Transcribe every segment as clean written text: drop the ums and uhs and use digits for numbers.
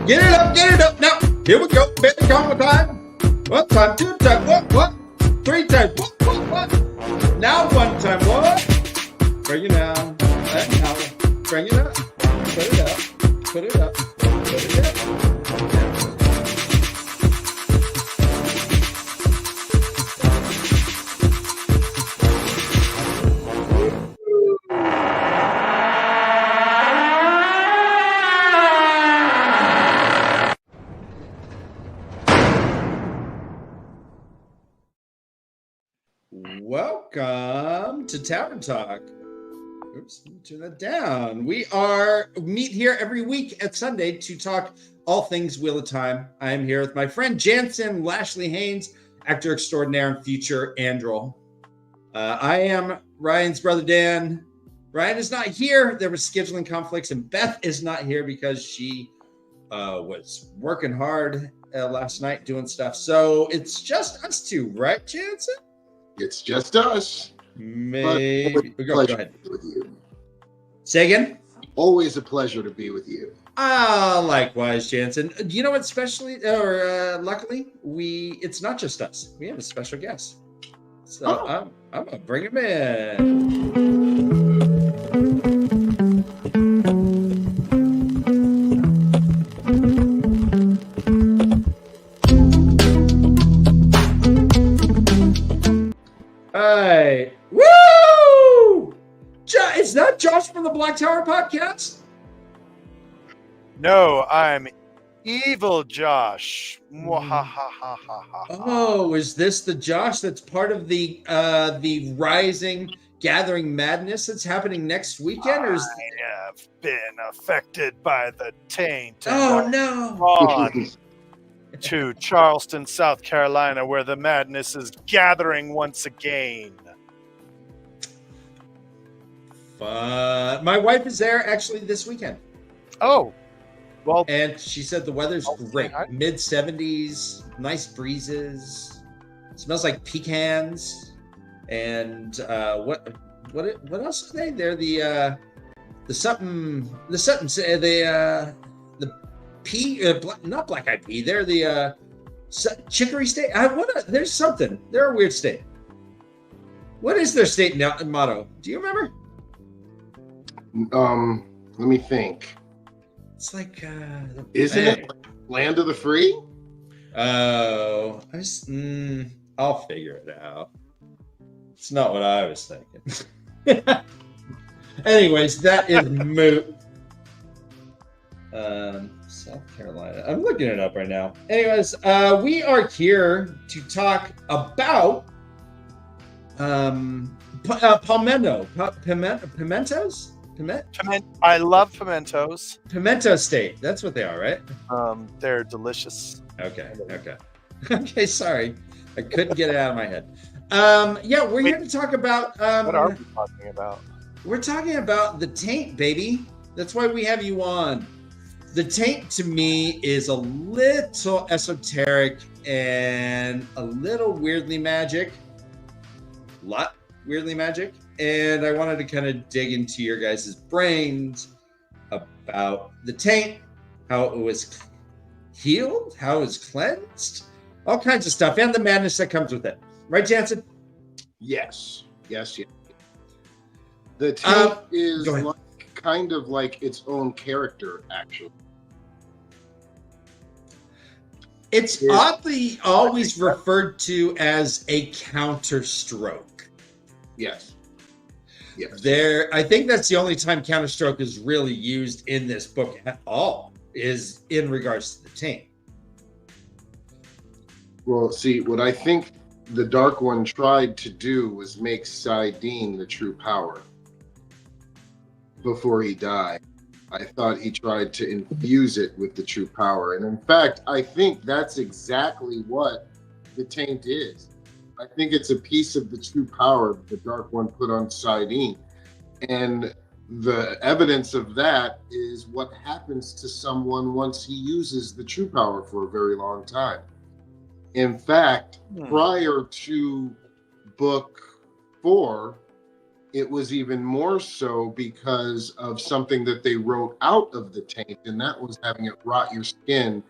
Get it up, get it up. Now, here we go. Baby, come one time. One time, two times, what? Three times, what? Now one time, what? Bring it down. Now, bring it up. Put it up. Put it up. Put it up. Welcome to Tavern Talk. Oops, let me turn that down. We meet here every week at Sunday to talk all things Wheel of Time. I am here with my friend Jansen Lashley Haynes, actor extraordinaire and future Andrel. I am Ryan's brother Dan. Ryan is not here. There were scheduling conflicts, and Beth is not here because she was working hard last night doing stuff. So it's just us two, right, Jansen? It's just us. Maybe. Go ahead. With you. Say again? Always a pleasure to be with you. Likewise, Jansen. You know what? Luckily, it's not just us. We have a special guest. So I'm gonna bring him in. Hey, woo! Is that Josh from the Black Tower podcast? No, I'm Evil Josh. Mwahahahaha. Oh, is this the Josh that's part of the Rising Gathering Madness that's happening next weekend? Or I have been affected by the taint. Oh no! On to Charleston, South Carolina, where the madness is gathering once again. My wife is there actually this weekend. Oh, well, and she said the weather's great, mid 70s, nice breezes, smells like pecans, and what else are they? They're the pea, not black eyed pea. They're the chicory state. There's something. They're a weird state. What is their state motto? Do you remember? Let me think. It's like isn't it Land of the Free? Oh, I'll figure it out. It's not what I was thinking. Anyways, that is moot. South Carolina. I'm looking it up right now. Anyways, we are here to talk about pimentos. I love pimentos. Pimento State. That's what they are, right? They're delicious. Okay. Sorry, I couldn't get it out of my head. We're here to talk about. What are we talking about? We're talking about the Taint, baby. That's why we have you on. The Taint to me is a little esoteric and a little weirdly magic. And I wanted to kind of dig into your guys' brains about the Taint, how it was healed, how it was cleansed, all kinds of stuff, and the madness that comes with it. Right, Jansen? Yes. The Taint is kind of like its own character, actually. It's oddly always referred to as a counterstroke. Yes. I think that's the only time counterstroke is really used in this book at all, is in regards to the Taint. Well, see, what I think the Dark One tried to do was make SAIDIN the true power before he died. I thought he tried to infuse it with the true power. And in fact, I think that's exactly what the Taint is. I think it's a piece of the true power that the Dark One put on SAIDIN. And the evidence of that is what happens to someone once he uses the true power for a very long time. In fact, prior to book 4, it was even more so because of something that they wrote out of the taint, and that was having it rot your skin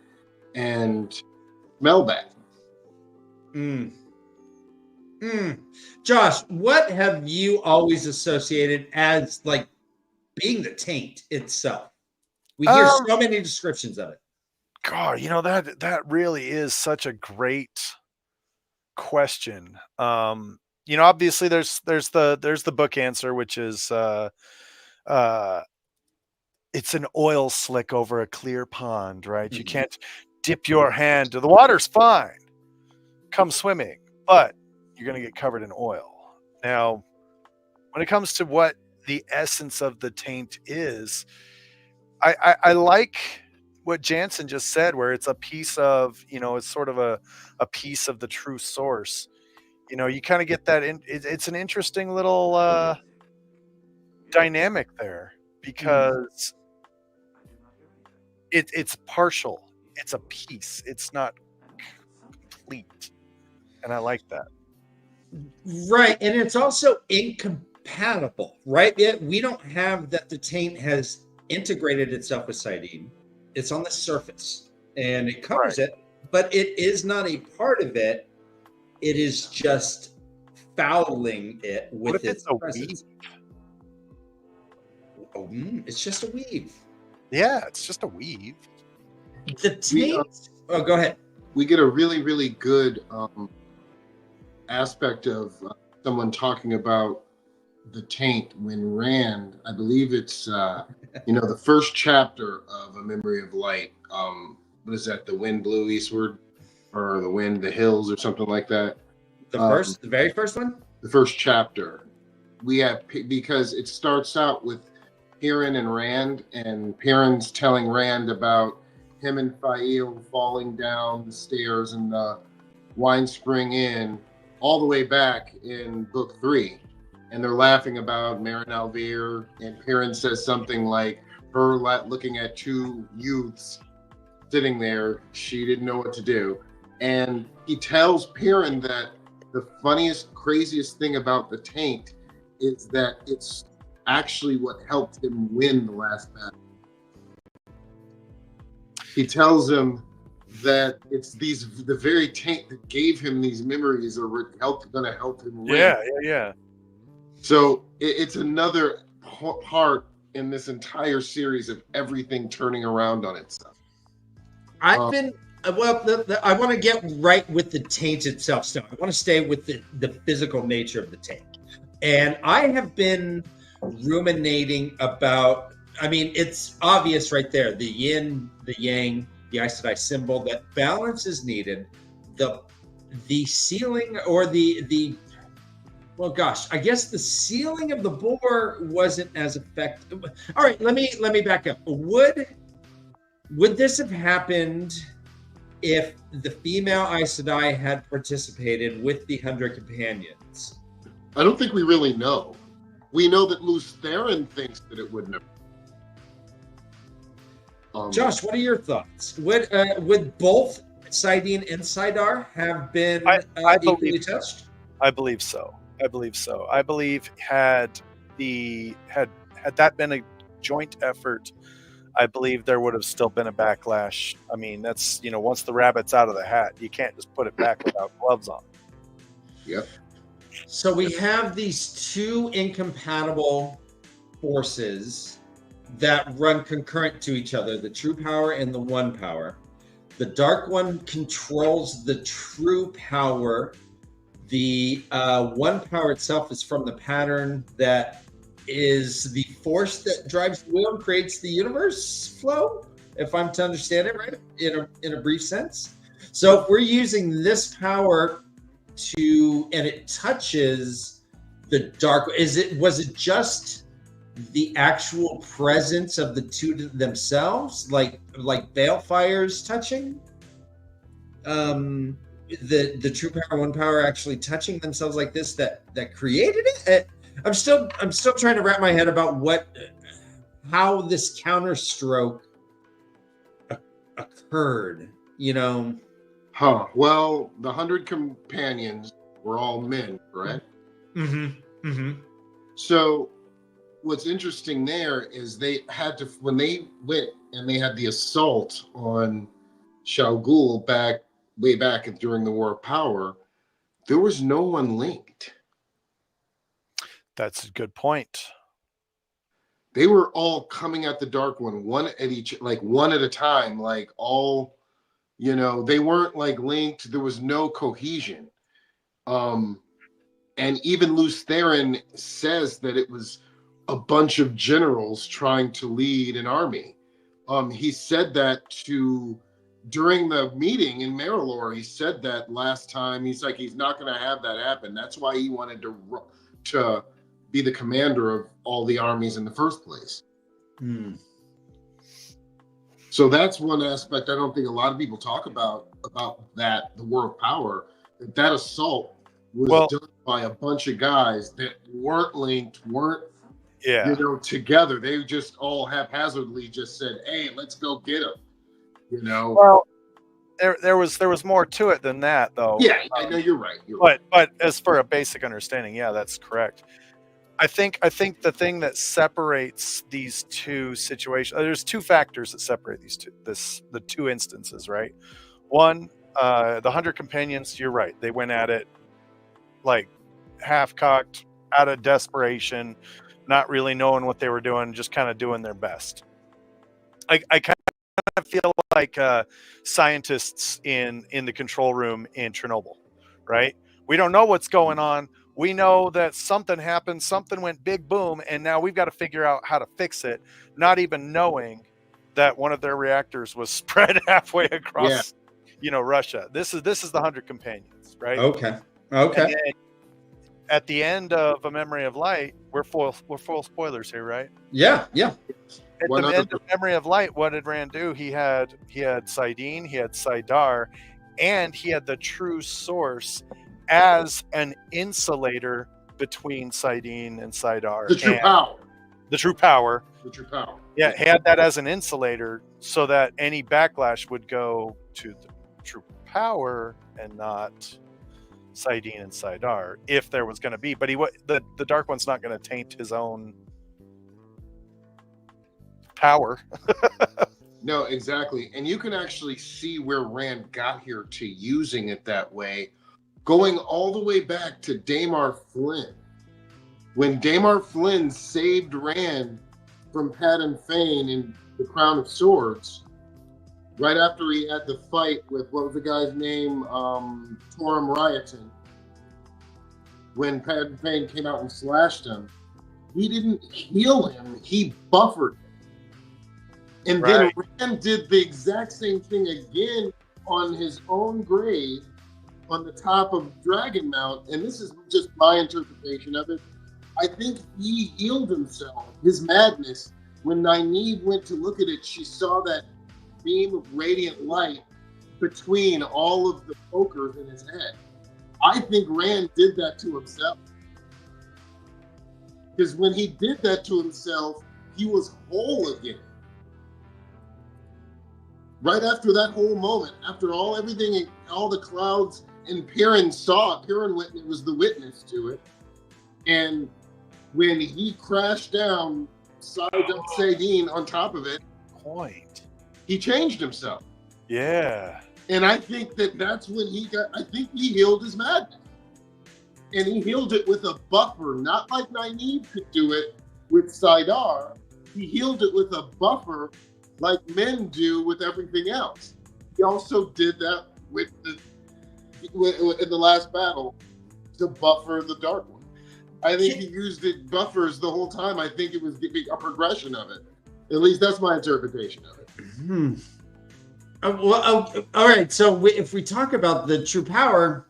and smell bad. Mm. Mm. Josh, what have you always associated as like being the taint itself? We hear so many descriptions of it. God, that really is such a great question. Obviously there's the book answer, which is uh it's an oil slick over a clear pond, right? You can't dip your hand. The water's fine. Come swimming, but you're going to get covered in oil. Now, when it comes to what the essence of the taint is, I like what Jansen just said, where it's a piece of, it's sort of a piece of the true source. You kind of get that it's an interesting little dynamic there, because it's partial. It's a piece. It's not complete. And I like that. Right. And it's also incompatible, right? We don't have that the taint has integrated itself with SAIDIN. It's on the surface and it covers it, but it is not a part of it. It is just fouling it with its presence. Oh, it's just a weave. Yeah, it's just a weave. The taint. Go ahead. We get a really, really good aspect of someone talking about the taint when Rand, I believe it's the first chapter of A Memory of Light. What is that? The wind blew eastward, or the hills, or something like that. The very first one. The first chapter. We have, because it starts out with Perrin and Rand, and Perrin's telling Rand about him and Fael falling down the stairs in the Wine Spring Inn all the way back in book 3. And they're laughing about Marin Alvear, and Perrin says something like, her looking at two youths sitting there, she didn't know what to do. And he tells Perrin that the funniest, craziest thing about the taint is that it's actually what helped him win the last battle. He tells him that it's the very taint that gave him these memories are going to help him win. Yeah. So it's another part in this entire series of everything turning around on itself. I want to get right with the taint itself. So I want to stay with the physical nature of the taint. And I have been ruminating about, it's obvious right there, the yin, the yang, the Aes Sedai symbol, that balance is needed. The ceiling, or I guess the ceiling of the boar wasn't as effective. All right, let me back up. Would this have happened if the female Aes Sedai had participated with the 100 companions? I don't think we really know. We know that Lews Therin thinks that it wouldn't have. Josh, what are your thoughts? Would both SAIDIN and saidar have been equally touched? I believe so. I believe had that been a joint effort, I believe there would have still been a backlash. That's, once the rabbit's out of the hat, you can't just put it back without gloves on. Yep. So we have these two incompatible forces that run concurrent to each other, the true power and the one power. The dark one controls the true power. The one power itself is from the pattern that is the force that drives the wheel and creates the universe flow, if I'm to understand it right, in a brief sense. So if we're using this power and it touches the dark, was it just the actual presence of the two themselves, like balefires touching? The true power, one power actually touching themselves like this that created it? I'm still trying to wrap my head about how this counterstroke occurred, Well, the 100 companions were all men, correct? So what's interesting there is they had to, when they went and they had the assault on Shao Ghul way back during the War of Power, there was no one linked. That's a good point. They were all coming at the Dark One, one at a time, like all, they weren't like linked. There was no cohesion. And even Lews Therin says that it was a bunch of generals trying to lead an army. He said that during the meeting in Marilor. He said that last time. He's like, he's not going to have that happen. That's why he wanted to be the commander of all the armies in the first place. So that's one aspect I don't think a lot of people talk about that, the War of Power, that assault was done by a bunch of guys that weren't linked, weren't together. They just all haphazardly just said, hey, let's go get them. Well, there was more to it than that, though. Yeah, I know you're right. But as for a basic understanding, yeah, that's correct. I think the thing that separates these two situations, there's two factors that separate the two instances, right? One, the 100 Companions, you're right. They went at it like half-cocked, out of desperation, not really knowing what they were doing, just kind of doing their best. I kind of feel like scientists in the control room in Chernobyl, right? We don't know what's going on. We know that something happened, something went big boom, and now we've got to figure out how to fix it, not even knowing that one of their reactors was spread halfway across, Russia. This is the 100 Companions, right? Okay. And then at the end of A Memory of Light, we're full spoilers here, right? Yeah. At the end of Memory of Light, what did Rand do? He had SAIDIN, he had Saidar, and he had the true source as an insulator between SAIDIN and Saidar. The true power. The true power. The true power. Yeah, he had that as an insulator so that any backlash would go to the true power and not SAIDIN and Saidar, if there was going to be. But the Dark One's not going to taint his own power. No, exactly. And you can actually see where Rand got here to using it that way, going all the way back to Damar Flynn. When Damar Flynn saved Rand from Paddan Fane in the Crown of Swords, right after he had the fight with, what was the guy's name? Torum Rioton. When Paddan Fane came out and slashed him, he didn't heal him, he buffered him. And then Rand did the exact same thing again on his own grave on the top of Dragon Mount. And this is just my interpretation of it. I think he healed himself, his madness. When Nynaeve went to look at it, she saw that beam of radiant light between all of the pokers in his head. I think Rand did that to himself. Because when he did that to himself, he was whole again. Right after that whole moment, after everything, all the clouds, and Perrin saw it, Perrin was the witness to it. And when he crashed down, SAIDIN on top of it, he changed himself. Yeah. And I think that's when he healed his madness. And he healed it with a buffer, not like Nynaeve could do it with Saidar. He healed it with a buffer like men do with everything else. He also did that in the last battle to buffer the Dark One. I think he used it buffers the whole time. I think it was a progression of it. At least that's my interpretation of it. All right. So if we talk about the true power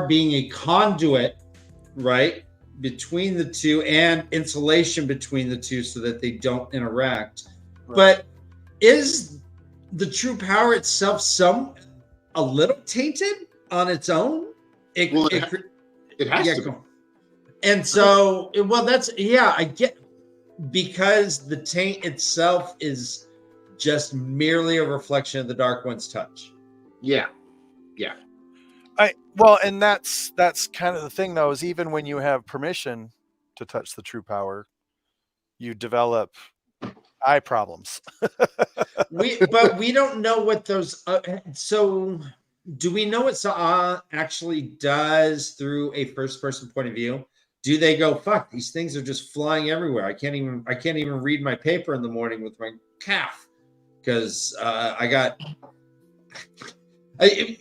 being a conduit, right, between the two and insulation between the two so that they don't interact. Right. But is the true power itself a little tainted on its own? It has to be. And so, I get, because the taint itself is just merely a reflection of the Dark One's touch. Yeah. Well, and that's kind of the thing, though, is even when you have permission to touch the true power, you develop eye problems. But we don't know what those. So, do we know what Sa'a actually does through a first-person point of view? Do they go, "Fuck, these things are just flying everywhere. I can't even read my paper in the morning with my calf because I got."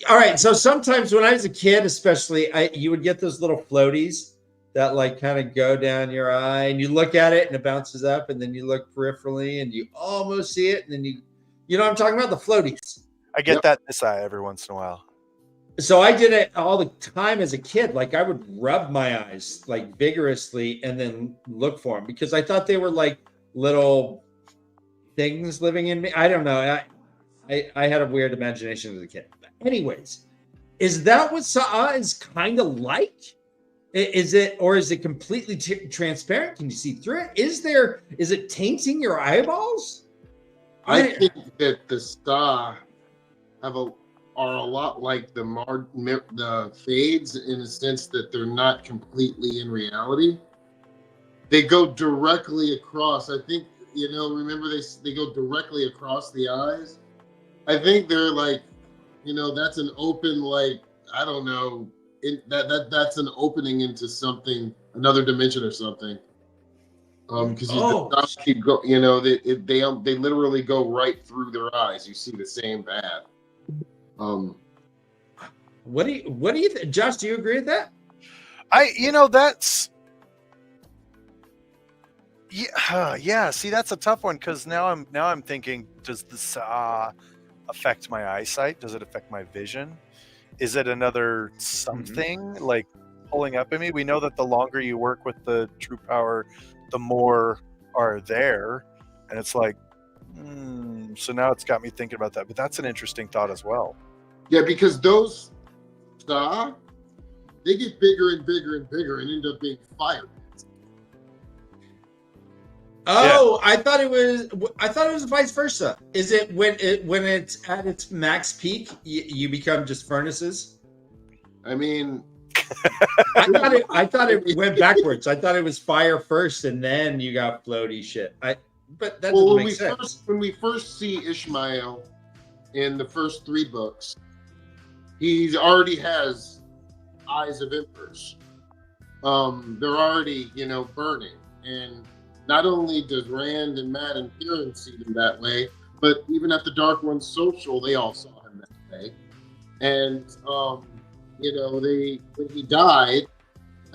All right. So sometimes when I was a kid, especially, you would get those little floaties that like kind of go down your eye, and you look at it and it bounces up, and then you look peripherally and you almost see it, and then you know what I'm talking about, the floaties. I get that this eye every once in a while. So I did it all the time as a kid. Like I would rub my eyes like vigorously and then look for them because I thought they were like little things living in me. I don't know. I had a weird imagination as a kid. But anyways, is that what Sa'a is kind of like? Is it, or is it completely transparent? Can you see through it? Is it tainting your eyeballs? I think that the Sa are a lot like the Fades in the sense that they're not completely in reality. They go directly across. I think, remember they go directly across the eyes. I think they're like, that's an open, like, I don't know, that's an opening into something, another dimension or something. Because keep go, they literally go right through their eyes. You see the same path. What do you think, Josh? Do you agree with that? That's yeah. See, that's a tough one because now I'm thinking, does this affect my eyesight? Does it affect my vision? Is it another something like pulling up in me? We know that the longer you work with the true power, the more are there, and it's like, so now it's got me thinking about that. But that's an interesting thought as well. Yeah, because those they get bigger and bigger and bigger and end up being fire. Oh, yeah. I thought it was vice versa. Is it when it's at its max peak, you become just furnaces? I mean, I thought it went backwards. I thought it was fire first, and then you got floaty shit. But that doesn't make sense. When we first see Ishmael in the first 3 books, he already has eyes of embers. They're already, burning. And not only does Rand and Matt and Kieran see them that way, but even at the Dark One social, they all saw him that way. And when he died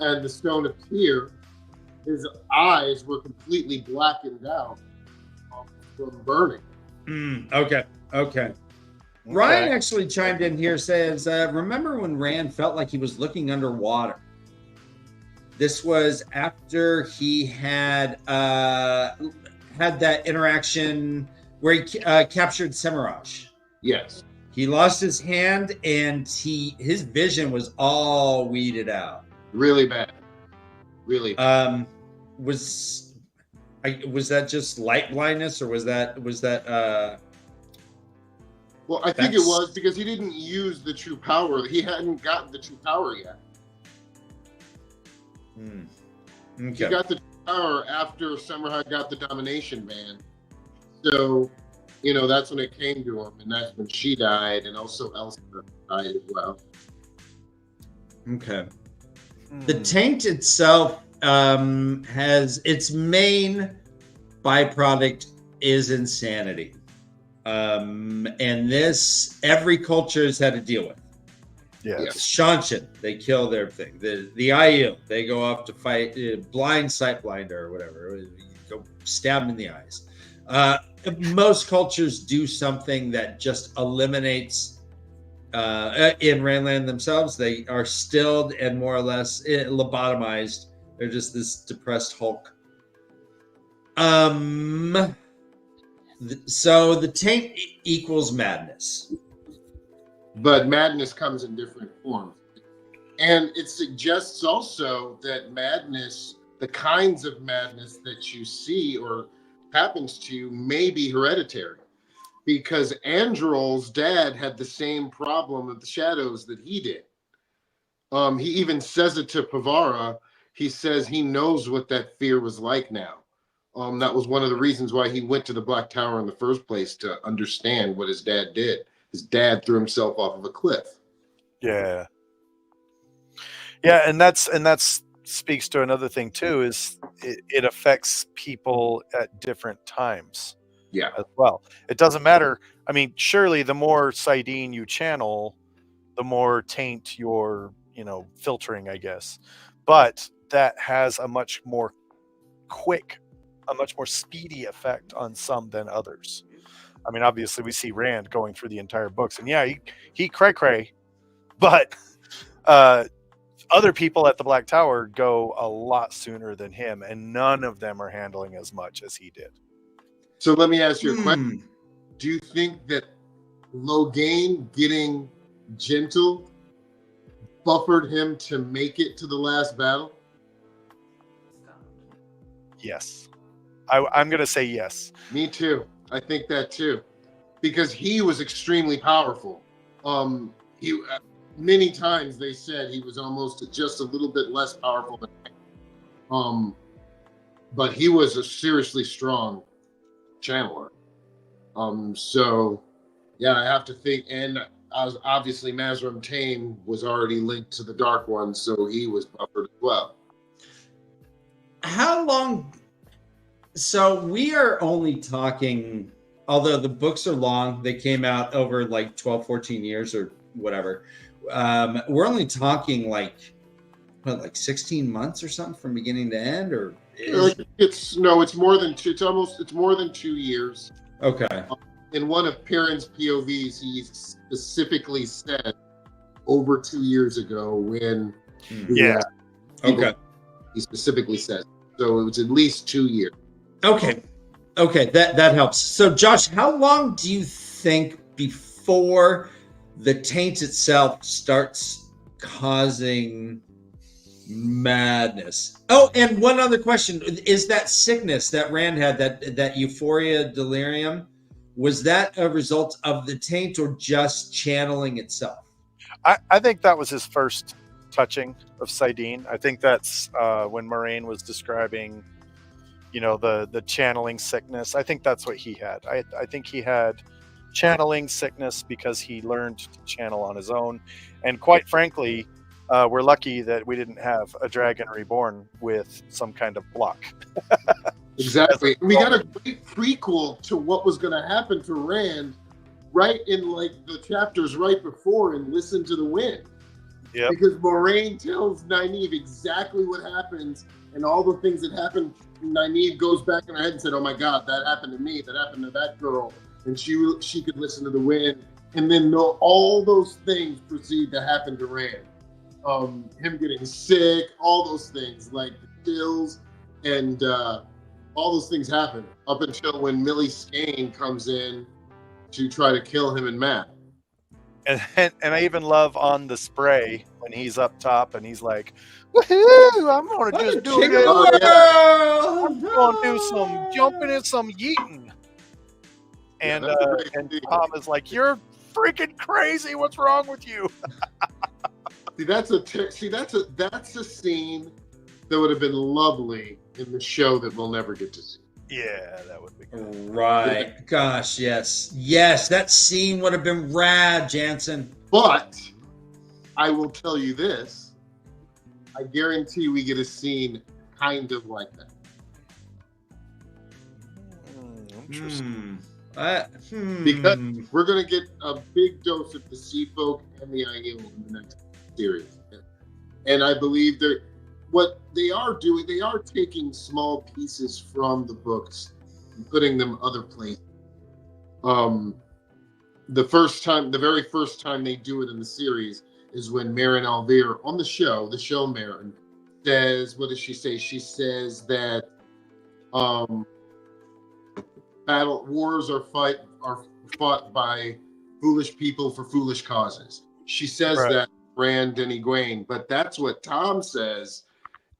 and the Stone appeared, his eyes were completely blackened out from burning. Okay. Ryan actually chimed in here, says, remember when Rand felt like he was looking underwater? This was after he had that interaction where he captured Semiraj. Yes. He lost his hand and his vision was all weeded out. Really bad. Really bad. Was that just light blindness, or was that well, I think it was because he didn't use the true power. He hadn't gotten the true power yet. Okay. He got the power after Samurai got the domination ban. So, that's when it came to him, and that's when she died, and also Elsa died as well. Okay. The taint itself has its main byproduct is insanity. And this every culture has had to deal with. Yes. Shanshan, they kill their thing. The Aiel, they go off to fight sight blinder or whatever. Go stab them in the eyes. Most cultures do something that just eliminates. In Randland themselves, they are stilled and more or less lobotomized. They're just this depressed Hulk. So the taint equals madness. But madness comes in different forms. And it suggests also that madness, the kinds of madness that you see or happens to you, may be hereditary. Because Androl's dad had the same problem of the shadows that he did. He even says it to Pavara. He says he knows what that fear was like now. That was one of the reasons why he went to the Black Tower in the first place, to understand what his dad did. His dad threw himself off of a cliff. Yeah. Yeah, and that's speaks to another thing too, is it affects people at different times. Yeah. As well. It doesn't matter. I mean, surely the more SAIDIN you channel, the more taint you're, filtering, I guess. But that has a much more speedy effect on some than others. I mean, obviously we see Rand going through the entire books, and yeah, he cray, but other people at the Black Tower go a lot sooner than him, and none of them are handling as much as he did. So let me ask you a question. Do you think that Logain getting gentle buffered him to make it to the last battle? Yes. I'm going to say yes. Me too. I think that too. Because he was extremely powerful. Many times they said he was almost just a little bit less powerful than him. But he was a seriously strong channeler. So yeah, I have to think, and obviously Mazrim Taim was already linked to the Dark One, so he was buffered as well. How long? So we are only talking, although the books are long, they came out over like 12, 14 years or whatever. We're only talking like 16 months or something from beginning to end, or it's more than two. It's more than 2 years. Okay. In one of Perrin's POVs, he specifically said over 2 years ago when. Okay. He specifically said, so it was at least 2 years. Okay, that helps. So, Josh, how long do you think before the taint itself starts causing madness? Oh, and one other question: is that sickness that Rand had, that euphoria, delirium, was that a result of the taint or just channeling itself? I think that was his first touching of SAIDIN. I think that's when Moraine was describing, the channeling sickness. I think that's what he had. I think he had channeling sickness because he learned to channel on his own. And quite frankly, we're lucky that we didn't have a Dragon Reborn with some kind of block. Exactly. We got a great prequel to what was going to happen to Rand right in like the chapters right before in Listen to the Wind. Yeah. Because Moraine tells Nynaeve exactly what happens and all the things that happened. Nynaeve goes back in her head and said, "Oh my God, that happened to me. That happened to that girl." And she could listen to the wind, and then all those things proceed to happen to Rand. Him getting sick, all those things like the chills, and all those things happen up until when Millie Skane comes in to try to kill him and Matt. And I even love on the spray when he's up top and he's like, "Woohoo! I'm gonna just do it. I'm gonna do some jumping and some yeeting." And Tom is like, "You're freaking crazy. What's wrong with you?" That's a scene that would have been lovely in the show that we'll never get to see. Yeah, that would be good. Right. Yeah. Gosh, yes. Yes, that scene would have been rad, Jansen. But I will tell you this. I guarantee we get a scene kind of like that. Interesting. Because we're going to get a big dose of the Sea Folk and the Aiel in the next series. And I believe what they are doing, they are taking small pieces from the books and putting them other places. The very first time they do it in the series is when Maren Alvear on the show Maren says, what does she say? She says that wars are fought by foolish people for foolish causes. She says that Rand and Egwene, but that's what Tom says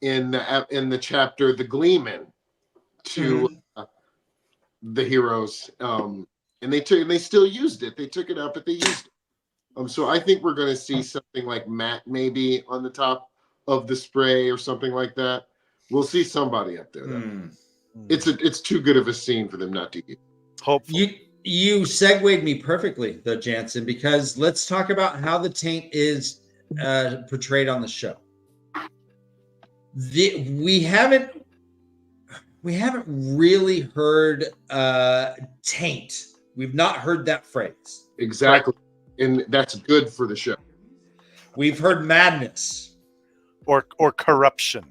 in the chapter "The Gleeman" to the heroes, and they still used it. They took it up, but they used it. So I think we're going to see something like Matt maybe on the top of the spray or something like that. We'll see somebody up there. Though. It's too good of a scene for them not to use. Hopefully. You segued me perfectly, though, Jansen, because let's talk about how the taint is portrayed on the show. We haven't really heard taint. We've not heard that phrase. Exactly. And that's good for the show. We've heard madness. Or corruption.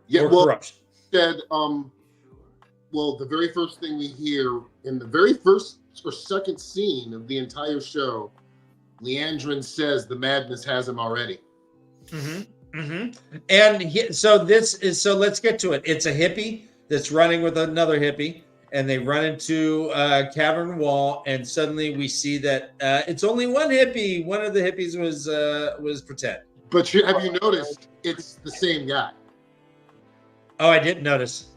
Yeah, or corruption. Said, well, the very first thing we hear in the very first or second scene of the entire show, Leandrin says the madness has him already. Mm-hmm. Mm-hmm. And so let's get to it. It's a hippie that's running with another hippie, and they run into a cavern wall, and suddenly we see that it's only one hippie. One of the hippies was pretend. But have you noticed it's the same guy? Oh, I didn't notice.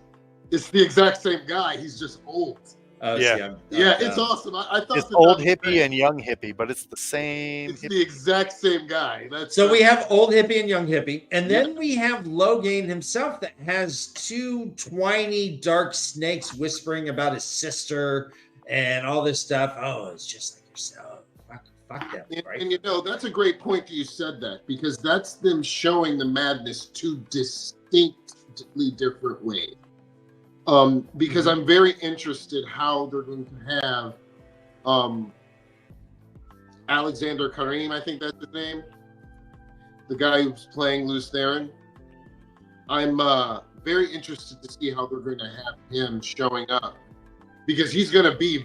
It's the exact same guy. He's just old. Yeah. It's awesome. I thought it's old hippie and young hippie, but it's the same. It's the exact same guy. We have old hippie and young hippie, and then we have Logain himself that has two twiny dark snakes whispering about his sister and all this stuff. Oh, it's just like yourself. Fuck them, right? And that's a great point that you said that, because that's them showing the madness two distinctly different ways. Because I'm very interested how they're going to have Alexander Karim, I think that's his name, the guy who's playing Lews Therin. I'm very interested to see how they're going to have him showing up, because he's going to be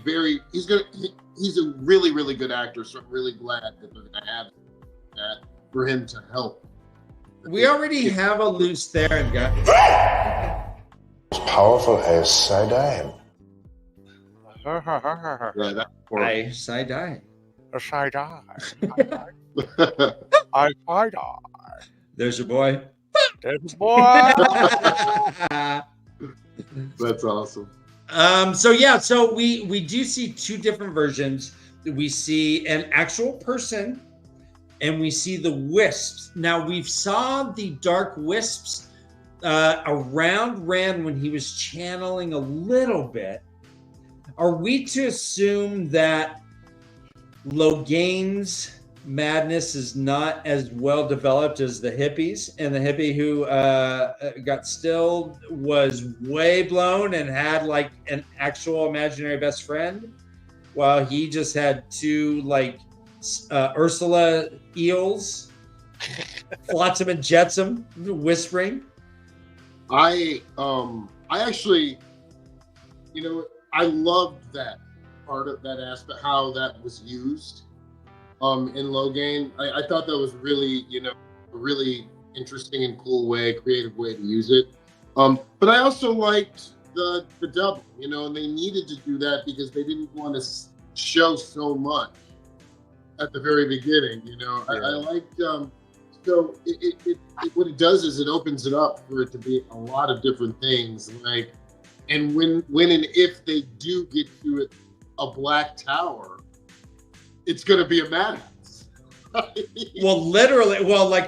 he's a really, really good actor, so I'm really glad that they're going to have that for him to help. We already have a Lews Therin guy. As powerful as SAIDIN. Yeah, that's I SAIDIN. There's your boy. There's your boy. That's awesome. So we do see two different versions. We see an actual person, and we see the wisps. Now we've saw the dark wisps around Rand when he was channeling a little bit. Are we to assume that Logain's madness is not as well developed as the hippies, and the hippie who got stilled was way blown and had like an actual imaginary best friend, while he just had two like Ursula eels, flotsam and jetsam, whispering? I actually, I loved that part of that aspect, how that was used in Logain. I thought that was really, a really interesting and cool way, creative way to use it. But I also liked the double, and they needed to do that because they didn't want to show so much at the very beginning. Yeah. I liked. So what it does is it opens it up for it to be a lot of different things. Like, and when and if they do get to a black tower, it's going to be a madhouse. Like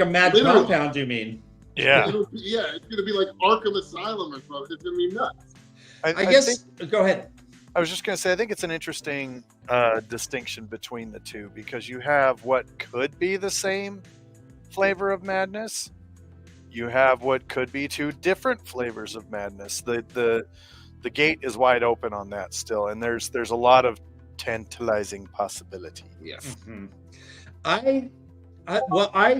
a mad compound, you mean? Yeah. It's going to be like Arkham Asylum or something. It's going to be nuts. I guess. Go ahead. I was just going to say, I think it's an interesting distinction between the two, because you have what could be the same flavor of madness. You have what could be two different flavors of madness. The gate is wide open on that still, and there's a lot of tantalizing possibility. Yes. Mm-hmm. I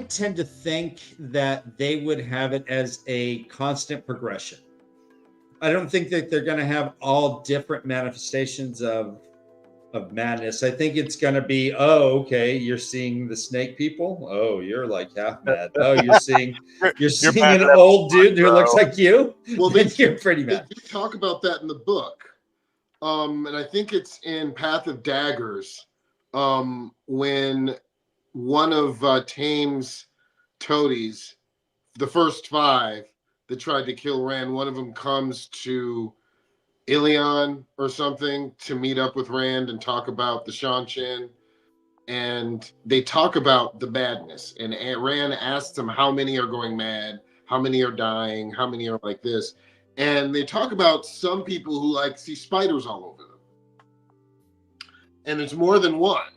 tend to think that they would have it as a constant progression. I don't think that they're going to have all different manifestations of madness. I think it's going to be, you're seeing the snake people. Oh, you're like half mad. Oh, you're seeing an old dude who looks like you. Well, you're pretty mad. They do talk about that in the book, and I think it's in Path of Daggers, when one of Tame's toadies, the first five that tried to kill Rand, one of them comes to Ilion or something to meet up with Rand and talk about the Shanshan. and they talk about the madness. And Rand asks them how many are going mad, how many are dying, how many are like this. And they talk about some people who like see spiders all over them. And there's more than one.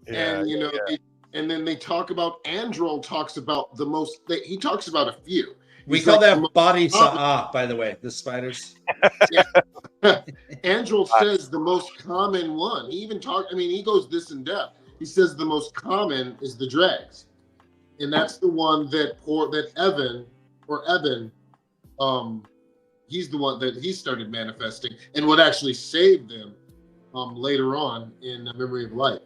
Yeah, And and then they talk about Androl talks about the most. He talks about a few. We call that body saw, by the way, the spiders. Yeah. Androl says the most common one. He even he goes this in depth. He says the most common is the dregs, and that's the one that Evan, he's the one that he started manifesting, and what actually saved them later on in the Memory of Light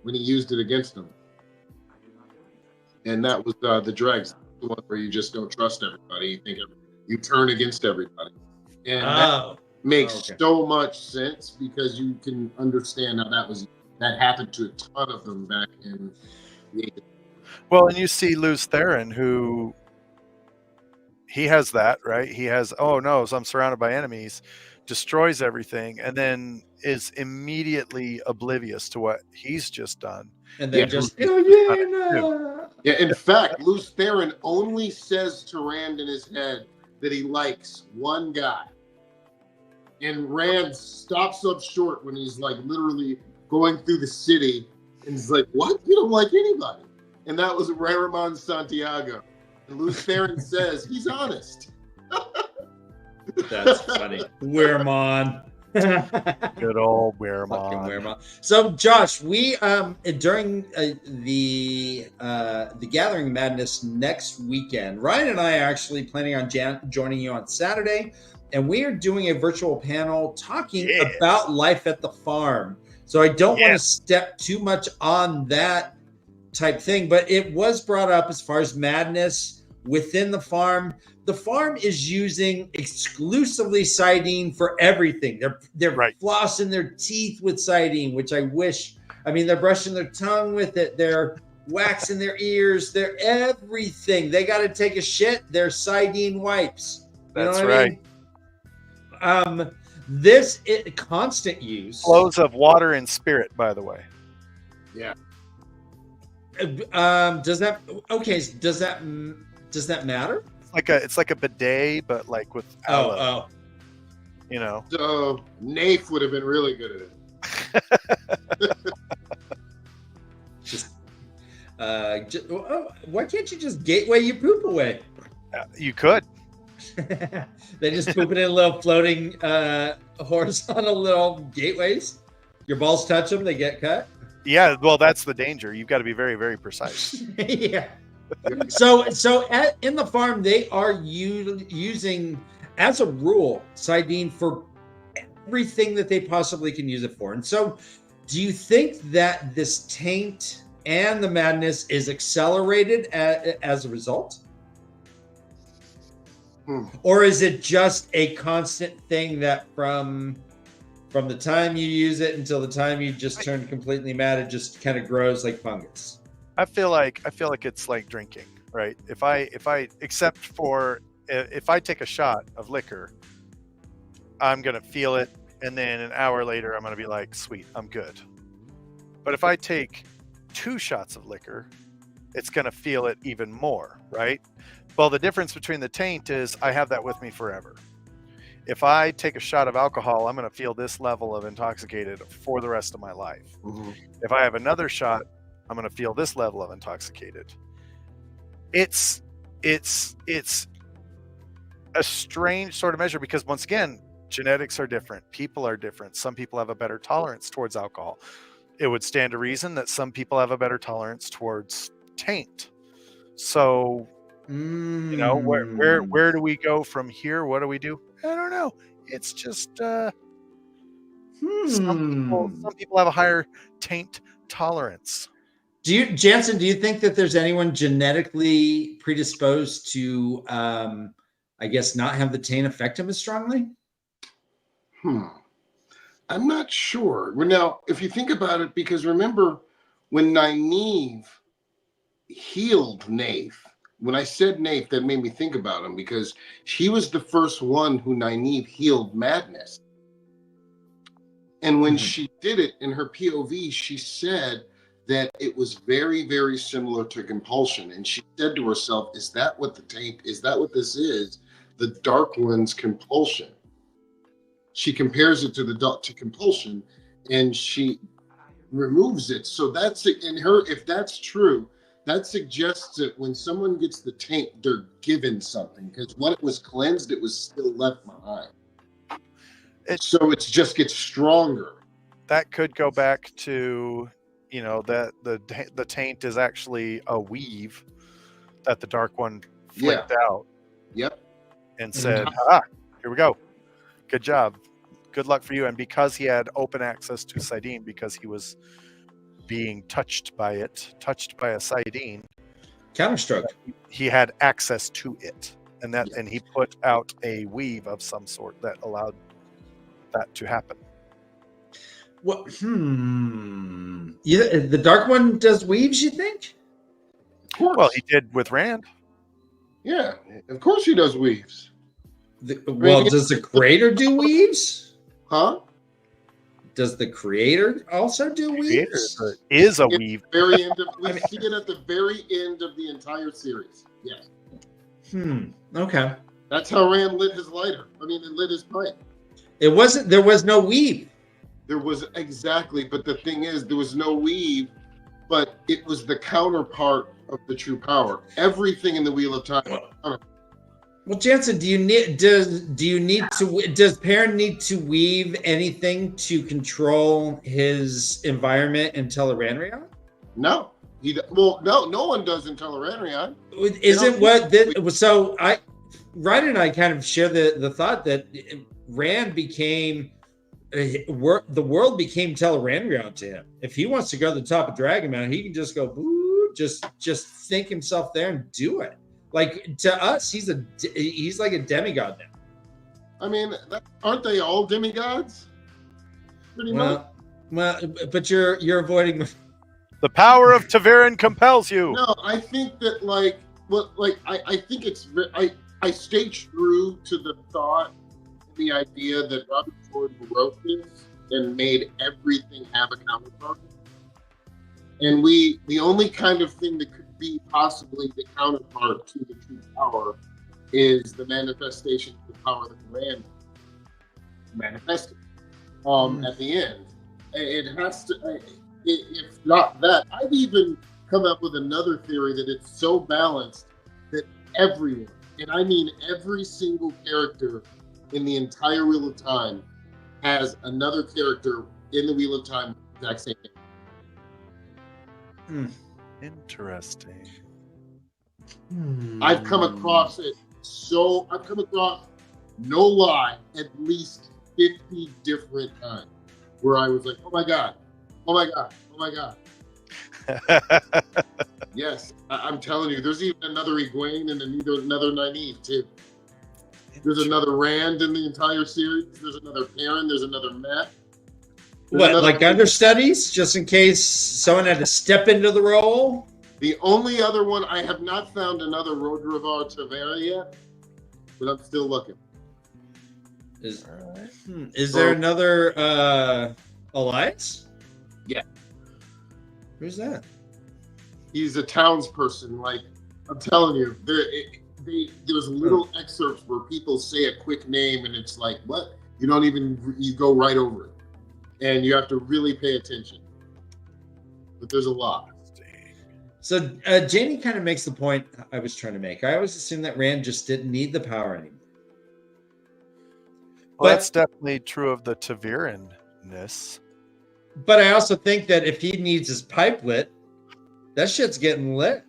when he used it against them. And that was the dregs, the one where you just don't trust everybody. You turn against everybody, and that makes so much sense because you can understand how that happened to a ton of them back in the 80s. Well, and you see Luz Theron, who he has that, right? He has, oh no, so I'm surrounded by enemies, destroys everything, and then is immediately oblivious to what he's just done. And then yeah, in fact, Luz Theron only says to Rand in his head that he likes one guy. And Rand stops up short when he's like literally going through the city and he's like, what? You don't like anybody. And that was Raramon Santiago. And Luz Theron says he's honest. That's funny. Weirmon. Good old Weirmon. So, Josh, we during the Gathering Madness next weekend, Ryan and I are actually planning on joining you on Saturday, and we are doing a virtual panel talking about life at the farm. So I don't want to step too much on that type thing, but it was brought up as far as madness within the farm. The farm is using exclusively SAIDIN for everything. They're flossing their teeth with SAIDIN, which I wish. I mean, they're brushing their tongue with it. They're waxing their ears. They're everything. They got to take a shit. They're SAIDIN wipes. That's right. I mean? This constant use. Flows of water and spirit, by the way. Yeah. Does that matter? It's like a bidet, but like with aloe. You know. So Nafe would have been really good at it. Why can't you just gateway your poop away? You could. They just poop it in little floating horizontal little gateways. Your balls touch them, they get cut. Yeah, well, that's the danger. You've got to be very, very precise. Yeah. So in the farm, they are using, as a rule, SAIDIN for everything that they possibly can use it for. And so, do you think that this taint and the madness is accelerated as a result? Or is it just a constant thing that from the time you use it until the time you just turn completely mad, it just kind of grows like fungus? I feel like it's like drinking, right? If I take a shot of liquor, I'm gonna feel it, and then an hour later I'm gonna be like, sweet, I'm good. But if I take 2 shots of liquor, it's gonna feel it even more, right? Well, the difference between the taint is I have that with me forever. If I take a shot of alcohol, I'm going to feel this level of intoxicated for the rest of my life. Mm-hmm. If I have another shot, I'm going to feel this level of intoxicated. It's a strange sort of measure because, once again, genetics are different. People are different. Some people have a better tolerance towards alcohol. It would stand to reason that some people have a better tolerance towards taint. So, you know, where do we go from here? What do we do? I don't know. It's just some people have a higher taint tolerance. Jansen, do you think that there's anyone genetically predisposed to, I guess, not have the taint affect him as strongly? I'm not sure. Well, now, if you think about it, because remember when Nynaeve healed Nafe, when I said Nafe, that made me think about him because she was the first one who Nynaeve healed madness. And when she did it in her POV, she said that it was very, very similar to compulsion. And she said to herself, is that what the taint, is that what this is? The Dark One's compulsion. She compares it to compulsion, and she removes it. So that's in her, if that's true, that suggests that when someone gets the taint, they're given something, because when it was cleansed, it was still left behind. So it just gets stronger. That could go back to, you know, that the taint is actually a weave that the Dark One flicked out. Yep. And said, "Ah, here we go. Good job. Good luck for you." And because he had open access to SAIDIN, because he was being touched by a SAIDIN, Counterstroke. he had access to it, and he put out a weave of some sort that allowed that to happen. Well, the Dark One does weaves, you think? Of course. Well, he did with Rand. Yeah, of course he does weaves. Does the creator do weaves? Huh? Does the creator also do weaves? Is a weave. Very end of, we see it at the very end of the entire series. Yes. Okay. That's how Rand lit his lighter. I mean, it lit his pipe. There was no weave. There was, exactly, but the thing is, there was no weave, but it was the counterpart of the true power. Everything in the Wheel of Time. Well, Jansen, does Perrin need to weave anything to control his environment in Tel'aran'rhiod? No. No one does in Tel'aran'rhiod. Ryan and I kind of share the thought that Rand became the world became Tel'aran'rhiod to him. If he wants to go to the top of Dragon Mountain, he can just go just think himself there and do it. Like, to us, he's like a demigod now. I mean, aren't they all demigods? Pretty much. Well, but you're avoiding the power of ta'veren compels you. No, I think that I think it's I stay true to the thought, the idea that Robert Jordan wrote this and made everything have a counterpart. And the only kind of thing that could be possibly the counterpart to the true power is the manifestation of the power that Rand manifested at the end. It has to, if not that, I've even come up with another theory that it's so balanced that everyone, and I mean every single character in the entire Wheel of Time, has another character in the Wheel of Time with the exact same name. Interesting. I've come across it. I've come across, no lie, at least 50 different times where I was like, oh my God. Yes, I'm telling you, there's even another Egwene and another Nynaeve too. There's another Rand in the entire series. There's another Perrin. There's another Matt. Like understudies, just in case someone had to step into the role? The only other one, I have not found another Rodrivar Tavera yet, but I'm still looking. Is there another Elias? Yeah. Who's that? He's a townsperson. Like, I'm telling you, there's little excerpts where people say a quick name and it's like, what? You go right over it. And you have to really pay attention. But there's a lot. So Janie kind of makes the point I was trying to make. I always assumed that Rand just didn't need the power anymore. Well, that's definitely true of the ta'veren-ness. But I also think that if he needs his pipe lit, that shit's getting lit.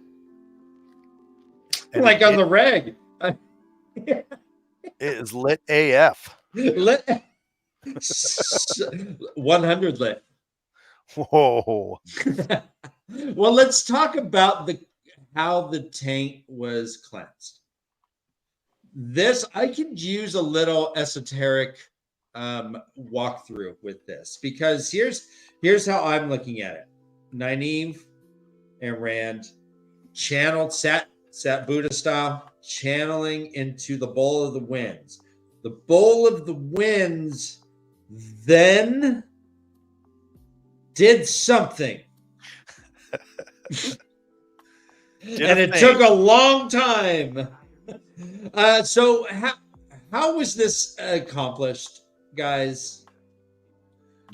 Like on the reg. It is lit AF. Lit. 100 lit. Whoa. Well, let's talk about how the taint was cleansed. This, I could use a little esoteric walkthrough with this, because here's how I'm looking at it. Nynaeve and Rand channeled, sat Buddha style, channeling into the bowl of the winds. The bowl of the winds then did something. And it took a long time. So how was this accomplished, guys?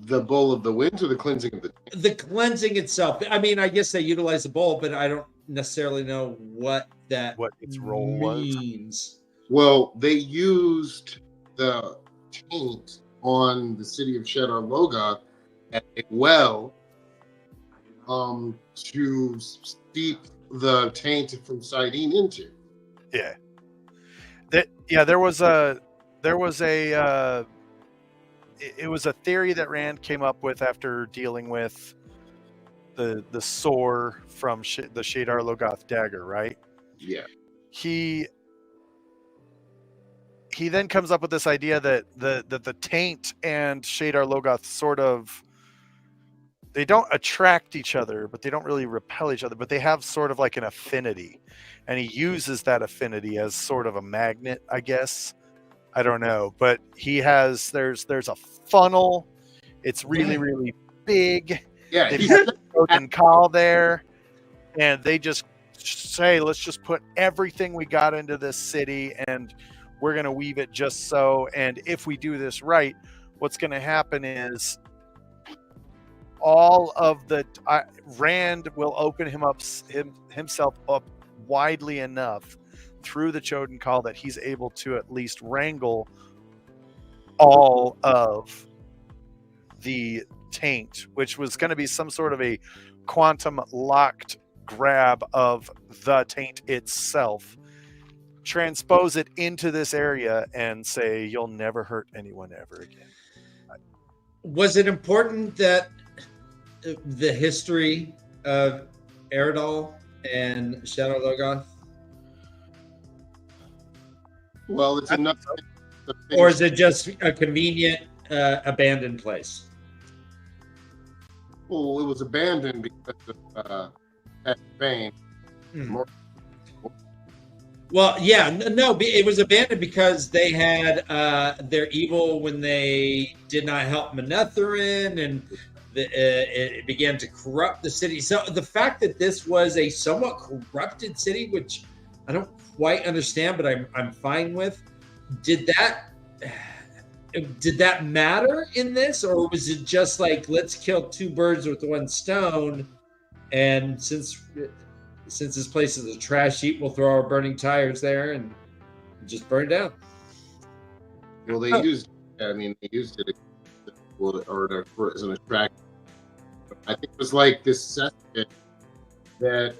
The bowl of the winds or the cleansing of the taint? The cleansing itself. I mean, I guess they utilize the bowl, but I don't necessarily know what its role means. Well, they used the taint on the city of Shadar Logoth at a well to steep the taint from SAIDIN into. Yeah. There was a it was a theory that Rand came up with after dealing with the sore from the Shadar Logoth dagger, right? Yeah. He then comes up with this idea that the taint and Shadar Logoth sort of, they don't attract each other, but they don't really repel each other, but they have sort of like an affinity, and he uses that affinity as sort of a magnet, I guess. I don't know, but there's a funnel. It's really, really big. Yeah, They've got the Toten Call there, and they just say, let's just put everything we got into this city, and we're going to weave it just so. And if we do this right, what's going to happen is all of the Rand will open himself up widely enough through the Toten Call that he's able to at least wrangle all of the taint, which was going to be some sort of a quantum locked grab of the taint itself, transpose it into this area, and say, you'll never hurt anyone ever again. Was it important that the history of Eredal and Shadar Logoth? Well, it's enough. Or is it just a convenient abandoned place? Well, it was abandoned because of Bane. Well, yeah, no, it was abandoned because they had their evil when they did not help Manetheren, and it began to corrupt the city. So the fact that this was a somewhat corrupted city, which I don't quite understand, but I'm fine with. Did that matter in this, or was it just like, let's kill two birds with one stone, and since this place is a trash heap, we'll throw our burning tires there and just burn it down? Well, they used it as an attraction. I think it was like this cesspit that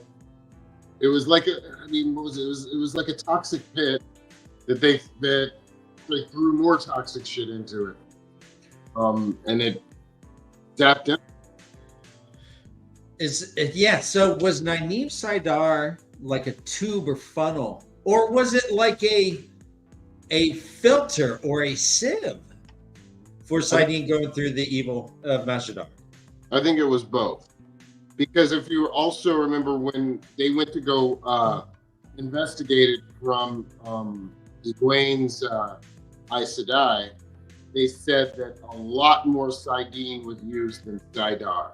it was like it was like a toxic pit that they threw more toxic shit into it, and it zapped it. So was Nynaeve Saidar like a tube or funnel, or was it like a filter or a sieve for SAIDIN going through the evil of Mashadar? I think it was both, because if you also remember when they went to go investigate it from Egwene's Aes Sedai, they said that a lot more SAIDIN was used than Saidar.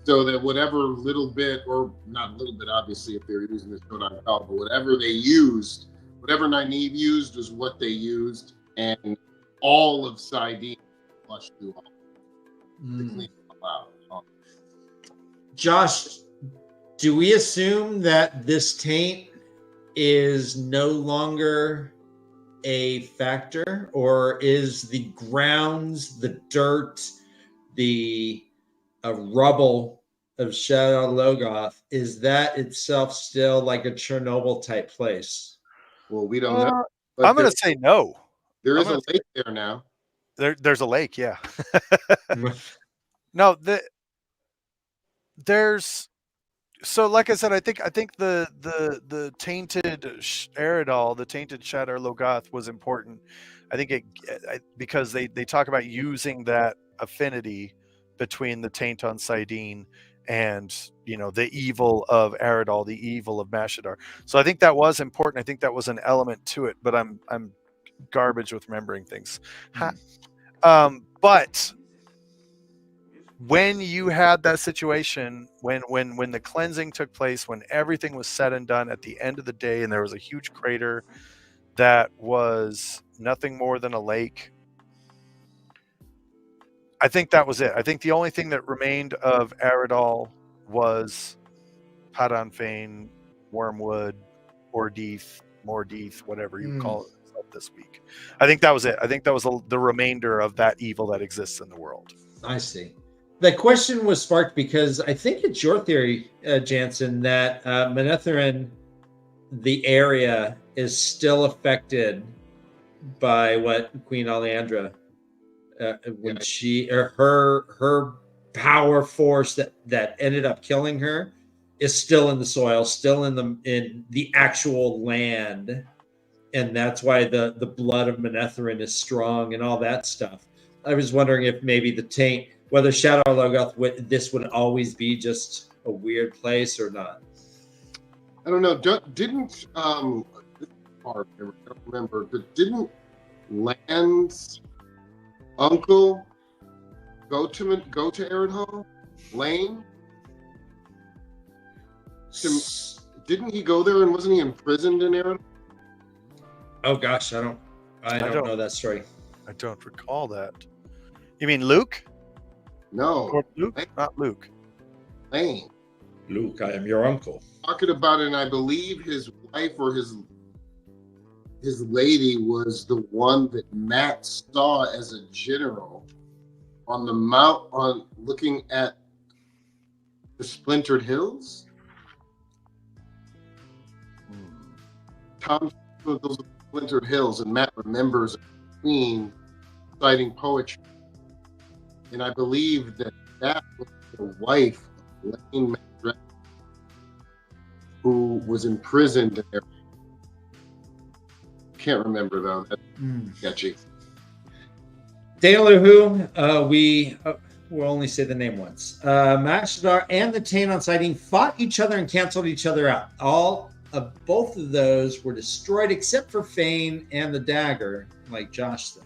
So that whatever little bit, or not little bit, obviously, if they were using this Toten Call, but whatever they used, whatever Nynaeve used was what they used, and all of SAIDIN flushed through all. Josh, do we assume that this taint is no longer a factor, or is the grounds, the dirt, the rubble of Shadar Logoth, is that itself still like a Chernobyl type place? Well, we don't know. I'm going to say no. There is a lake there now. There's a lake, yeah. No, there's, so like I said, I think the tainted Eredal, the tainted Shadar Logoth was important. I think because they talk about using that affinity between the taint on SAIDIN and the evil of Eredal, the evil of Mashadar. So I think that was important. I think that was an element to it, but I'm garbage with remembering things. But when you had that situation, when the cleansing took place, when everything was said and done at the end of the day, and there was a huge crater that was nothing more than a lake, I think that was it. I think the only thing that remained of Aridol was Padan Fane, Wormwood, Ordeath, Mordeath, whatever you call it this week. I think that was it. I think that was the remainder of that evil that exists in the world. I see. The question was sparked because I think it's your theory, Jansen, that Manetheren, the area, is still affected by what Queen Alejandra, when she or her power force that ended up killing her, is still in the soil, still in the actual land, and that's why the blood of Manetheren is strong and all that stuff. I was wondering if maybe the taint, whether Shadow Logoth, this would always be just a weird place or not. I don't know. Didn't I don't remember, but didn't Land's uncle go to Aridhol? Lane? Didn't he go there and wasn't he imprisoned in Aridhol? Oh gosh, I don't know that story. I don't recall that. You mean Luke? No. Or Luke? Lane. Not Luke. Lane. Luke, I am your uncle. Talking about it, and I believe his wife or his lady was the one that Matt saw as a general on the mount, on looking at the Splintered Hills. Tom, those are Splintered Hills, and Matt remembers a queen citing poetry, and I believe that was the wife of Lane Madret, who was imprisoned there. Can't remember though. That's sketchy. Danaluhu, we will only say the name once. Mashadar and the Taint on SAIDIN fought each other and canceled each other out. All of both of those were destroyed except for Fane and the dagger, like Josh said.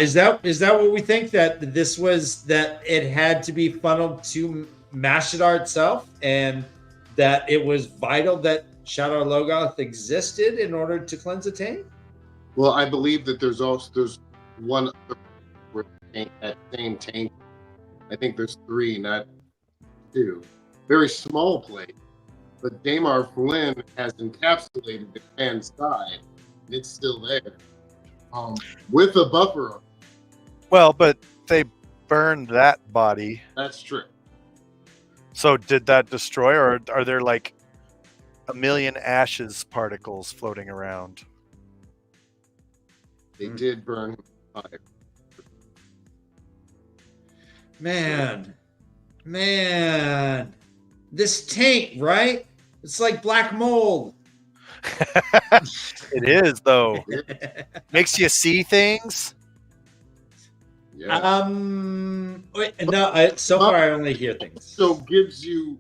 Is that what we think, that this was, that it had to be funneled to Mashadar itself, and that it was vital that Shadow Logoth existed in order to cleanse the taint? Well, I believe that there's one other where that same taint. I think there's 3, not 2. Very small place. But Damar Flynn has encapsulated the man's side. It's still there. With a buffer. Well, but they burned that body. That's true. So did that destroy, or are there like a million ashes particles floating around? They did burn him alive. Man, this taint, right? It's like black mold. It is, though. Makes you see things. Yeah. So far I only hear things. So gives you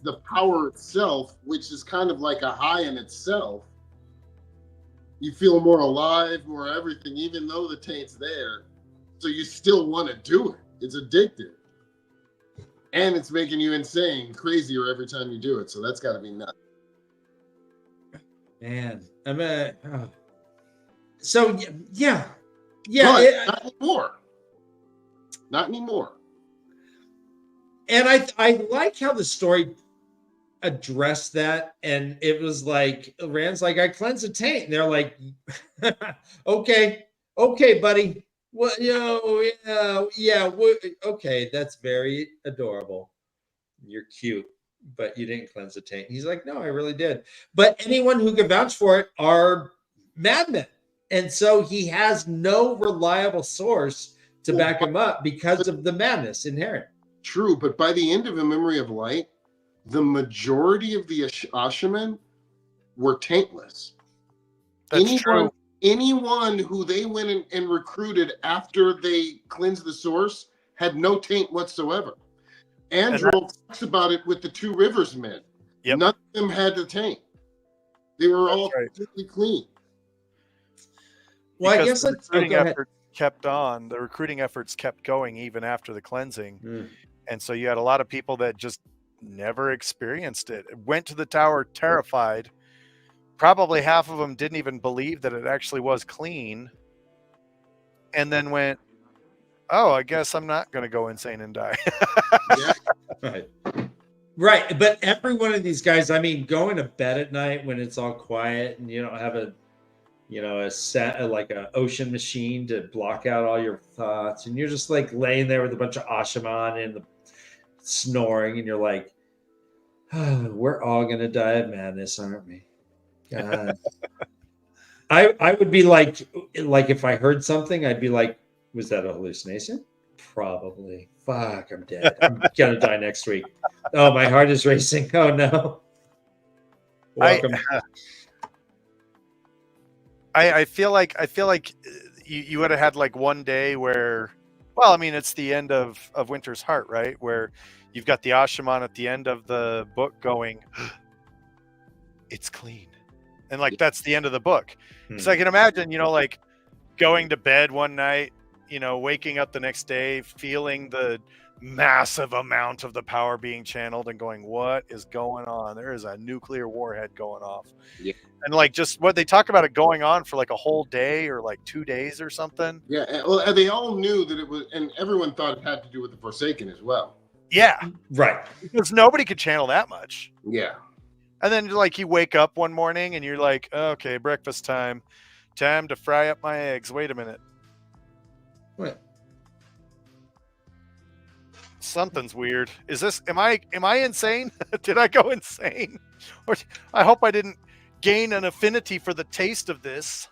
the power itself, which is kind of like a high in itself. You feel more alive, more everything, even though the taint's there. So you still want to do it. It's addictive. And it's making you insane, crazier every time you do it. So that's got to be nuts. Man, so yeah. But not anymore. And I like how the story addressed that, and it was like Rand's like, I cleanse the taint, and they're like, okay, buddy. What, okay, that's very adorable. You're cute, but you didn't cleanse the taint. He's like, no, I really did. But anyone who can vouch for it are madmen. And so he has no reliable source to back him up because of the madness inherent. True, but by the end of A Memory of Light, the majority of the Ashamen were taintless. That's true. Anyone who they went and recruited after they cleansed the source had no taint whatsoever. Andrew talks about it with the 2 Rivers men. Yep. None of them had the taint. They were all completely clean. Well, Because I guess let's go ahead. kept on. The recruiting efforts kept going even after the cleansing. Mm. And so you had a lot of people that just never experienced it. Went to the tower terrified. Probably half of them didn't even believe that it actually was clean. And then went, oh, I guess I'm not going to go insane and die. Yeah. Right. Right. But every one of these guys, I mean, going to bed at night when it's all quiet and you don't have a set like a ocean machine to block out all your thoughts, and you're just like laying there with a bunch of Ashaman and the snoring, and you're like, oh, we're all gonna die of madness, aren't we? God. I would be like if I heard something, I'd be like, was that a hallucination? Probably. Fuck, I'm dead. I'm gonna die next week. Oh, my heart is racing. Oh no. Welcome. I feel like you would have had like one day where, well, I mean, it's the end of Winter's Heart, right? Where you've got the Ashaman at the end of the book going, it's clean. And like, that's the end of the book. So I can imagine, like going to bed one night, waking up the next day, feeling the massive amount of the power being channeled and going, what is going on? There is a nuclear warhead going off. Yeah. And like, just what they talk about it going on for like a whole day or like 2 days or something. Yeah. Well, they all knew that it was, and everyone thought it had to do with the Forsaken as well. Yeah. Right. Because nobody could channel that much. Yeah. And then like you wake up one morning and you're like, okay, breakfast time to fry up my eggs. Wait a minute. What? Something's weird. Is this, am I insane? Did I go insane? Or I hope I didn't gain an affinity for the taste of this.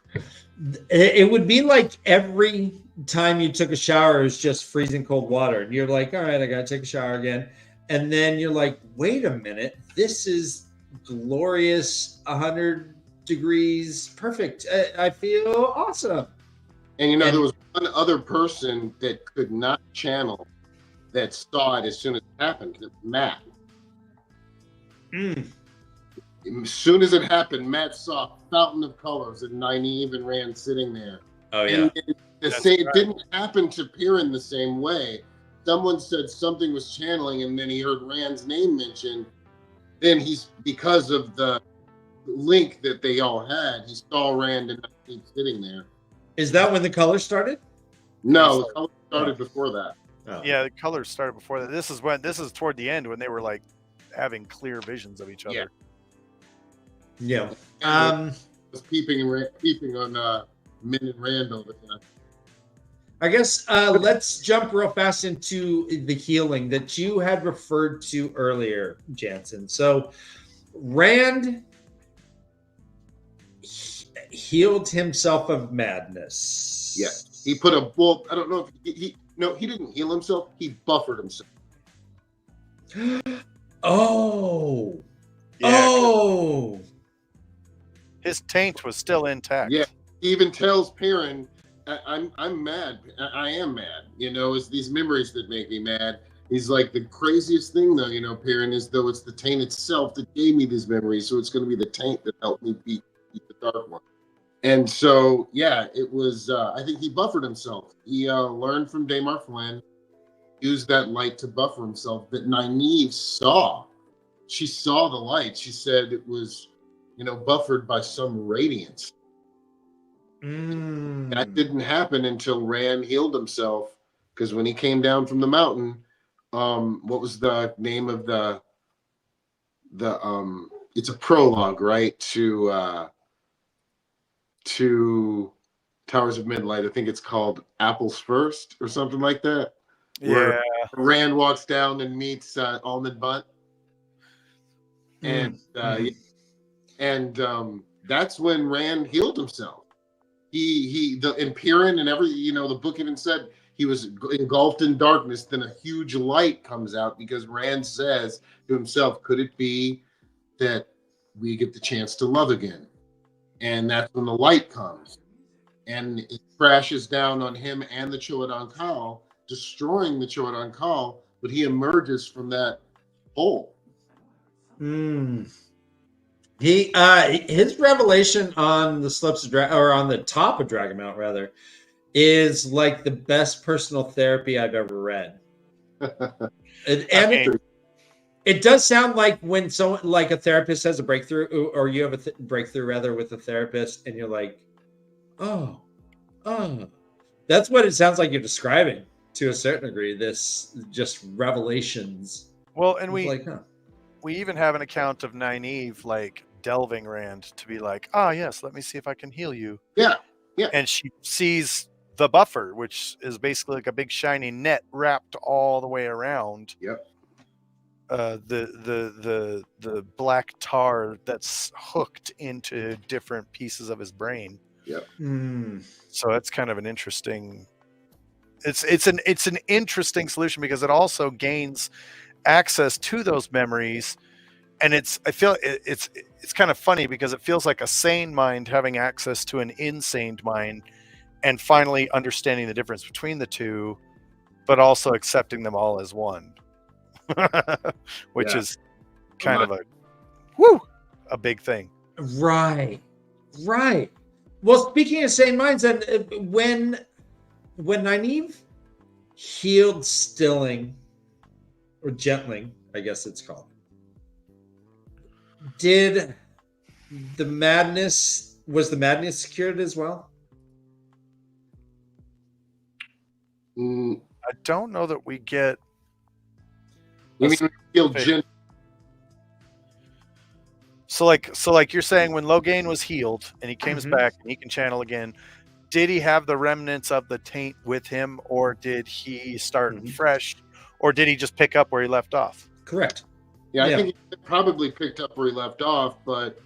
It would be like every time you took a shower, it was just freezing cold water. And you're like, all right, I got to take a shower again. And then you're like, wait a minute, this is glorious, 100 degrees, perfect. I feel awesome. And there was one other person that could not channel that saw it as soon as it happened. Matt. As soon as it happened, Matt saw a fountain of colors, and Nynaeve and Rand sitting there. Oh yeah. And it didn't happen to Perrin the same way. Someone said something was channeling, and then he heard Rand's name mentioned. Then because of the link that they all had, he saw Rand and Nynaeve sitting there. Is that when the color started? No, the color started before that. Oh. Yeah, the colors started before that. This is toward the end when they were like having clear visions of each other. Yeah. Was peeping on Min and Rand all the time. I guess let's jump real fast into the healing that you had referred to earlier, Jansen. So Rand healed himself of madness. Yes. He put a bolt. I don't know if he didn't heal himself. He buffered himself. Oh. Yeah, oh. His taint was still intact. Yeah. He even tells Perrin, I'm mad. I am mad. It's these memories that make me mad. He's like, the craziest thing though, Perrin, is though it's the taint itself that gave me these memories. So it's going to be the taint that helped me beat the Dark One. And so, yeah, it was, I think he buffered himself. He learned from Damar Flynn, used that light to buffer himself, that Nynaeve saw. She saw the light. She said it was, buffered by some radiance. That didn't happen until Rand healed himself, because when he came down from the mountain, what was the name of the it's a prologue, right, to Towers of Midnight. I think it's called Apples First or something like that. Yeah. Rand walks down and meets Almond Butt. And that's when Rand healed himself. In Perrin and the book even said he was engulfed in darkness. Then a huge light comes out because Rand says to himself, could it be that we get the chance to love again? And that's when the light comes, and it crashes down on him and the Cho'Adan Kal, destroying the Cho'Adan Kal. But he emerges from that hole. His revelation on the slopes of or on the top of Dragon Mount rather is like the best personal therapy I've ever read. It does sound like when someone, like a therapist has a breakthrough, or you have a breakthrough rather with a therapist, and you're like, oh, that's what it sounds like you're describing to a certain degree. This just revelations. Well, and we like, we even have an account of Nynaeve like delving Rand to be like, ah, yes, let me see if I can heal you. Yeah. And she sees the buffer, which is basically like a big shiny net wrapped all the way around. Yep. The black tar that's hooked into different pieces of his brain. Yep. So that's kind of an interesting. It's an interesting solution because it also gains access to those memories, and I feel it's kind of funny because it feels like a sane mind having access to an insane mind, and finally understanding the difference between the two, but also accepting them all as one. Which is kind of a big thing. Right. Well, speaking of sane minds, and when Nynaeve healed Stilling, or Gentling, I guess it's called, was the madness cured as well? I don't know that we get. You mean healed Gentling? So like you're saying, when Logain was healed and he comes back and he can channel again, did he have the remnants of the taint with him, or did he start fresh, or did he just pick up where he left off? Correct. Yeah, I think he probably picked up where he left off, but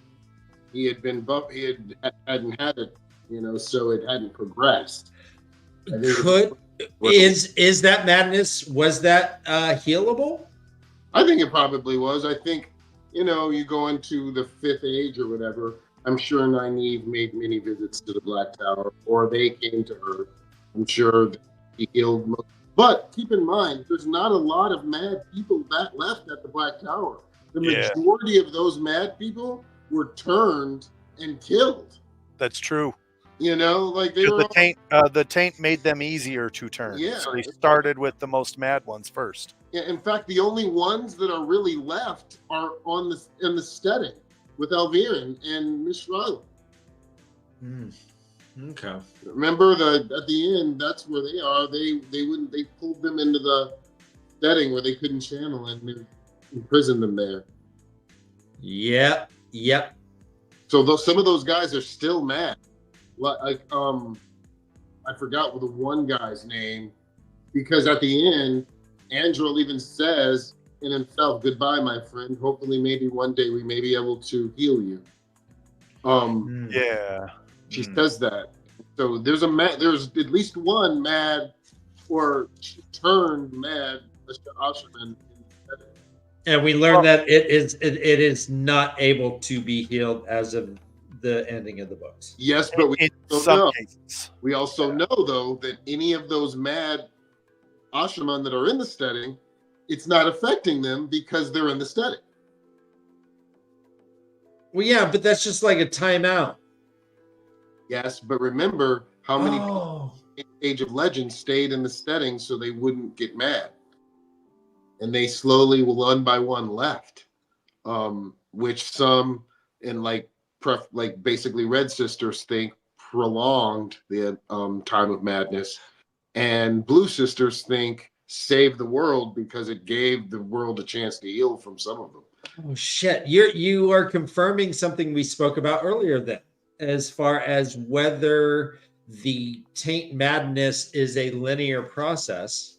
he had been hadn't had it, so it hadn't progressed. Is that madness, was that healable? I think it probably was. I think, you go into the 5th age or whatever, I'm sure Nynaeve made many visits to the Black Tower, or they came to her. I'm sure that he healed most. But keep in mind, there's not a lot of mad people that left at the Black Tower. The majority of those mad people were turned and killed. That's true. Like they were the taint made them easier to turn. Yeah. So they started with the most mad ones first. Yeah, in fact, the only ones that are really left are in the steading with Elviren and Miss Rylan. Okay. Remember at the end, that's where they are. They pulled them into the steading where they couldn't channel and imprisoned them there. Yep. So some of those guys are still mad. Like I forgot the one guy's name, because at the end, Andrel even says in himself, "Goodbye, my friend. Hopefully, maybe one day we may be able to heal you." She says that. So there's at least one mad or turned mad Mr. Osherman. And we learned that it is not able to be healed as of the ending of the books. Yes, but we also know though that any of those mad Ashaman that are in the steading, it's not affecting them because they're in the steading. Well, yeah, but that's just like a timeout. Yes, but remember how many people in Age of Legends stayed in the steading so they wouldn't get mad, and they slowly, one by one, left. Which some in like basically Red Sisters think prolonged the time of madness, and Blue Sisters think saved the world because it gave the world a chance to heal from some of them. Oh shit! You are confirming something we spoke about earlier, then, as far as whether the taint madness is a linear process.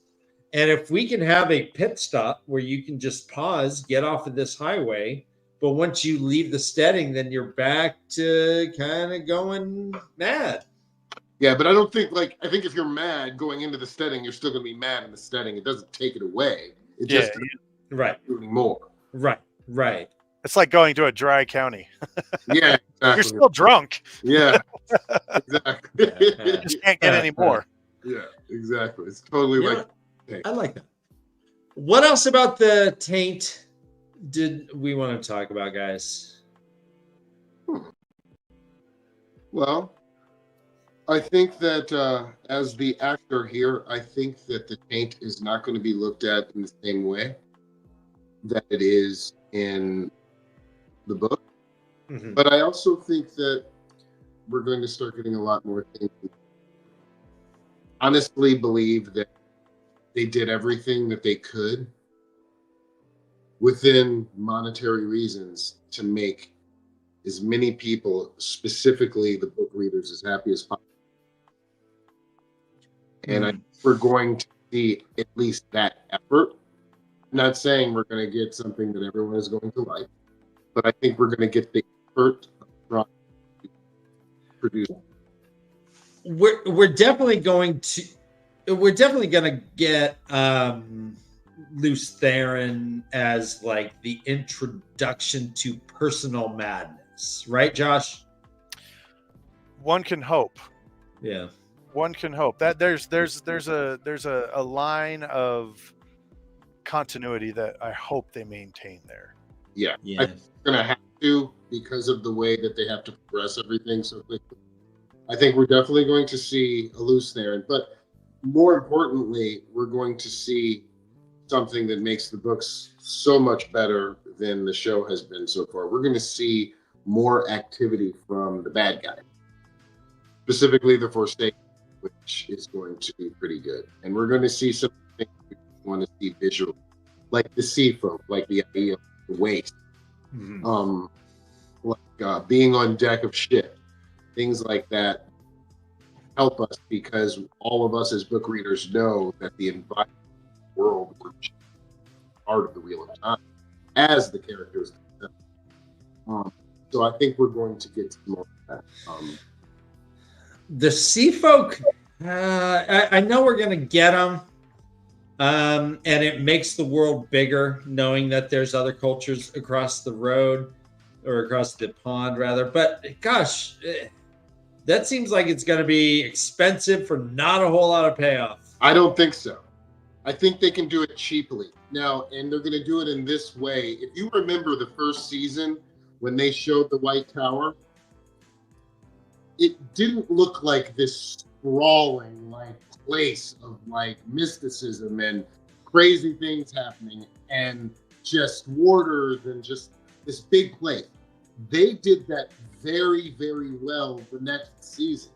And if we can have a pit stop where you can just pause, get off of this highway, but once you leave the steading, then you're back to kind of going mad. Yeah, but I don't think I think if you're mad going into the steading, you're still going to be mad in the steading. It doesn't take it away. It just doing more. Right. It's like going to a dry county. Yeah, exactly. You're still drunk. Yeah, exactly. You just can't get any more. Yeah, exactly. It's totally I like that. What else about the taint did we want to talk about, guys? Well, I think that as the actor here, I think that the taint is not going to be looked at in the same way that it is in the book. Mhm. But I also think that we're going to start getting a lot more things. Honestly, believe that they did everything that they could within monetary reasons to make as many people, specifically the book readers, as happy as possible. And I think we're going to see at least that effort. I'm not saying we're going to get something that everyone is going to like, but I think we're going to get the effort of trying to produce. We're definitely going to get Luce Theron as like the introduction to personal madness, right, Josh? One can hope. Yeah. One can hope that there's a line of continuity that I hope they maintain there. Yeah. Yeah. I think we're going to have to, because of the way that they have to progress everything so quickly. I think we're definitely going to see a Luce Theron, but more importantly, we're going to see something that makes the books so much better than the show has been so far. We're going to see more activity from the bad guy, specifically the Forsaken, which is going to be pretty good. And we're going to see some things we want to see visually, like the sea folk, like the idea of the waste, like being on deck of ship, things like that help us, because all of us as book readers know that the environment world were part of the Wheel of Time as the characters themselves. So I think we're going to get some more of that. The sea folk, I know we're going to get them. And it makes the world bigger knowing that there's other cultures across the road, or across the pond rather. But gosh, that seems like it's going to be expensive for not a whole lot of payoff. I don't think so. I think they can do it cheaply now, and they're going to do it in this way. If you remember the first season when they showed the White Tower, it didn't look like this sprawling like place of like mysticism and crazy things happening and just warders and just this big place. They did that very, very well the next season.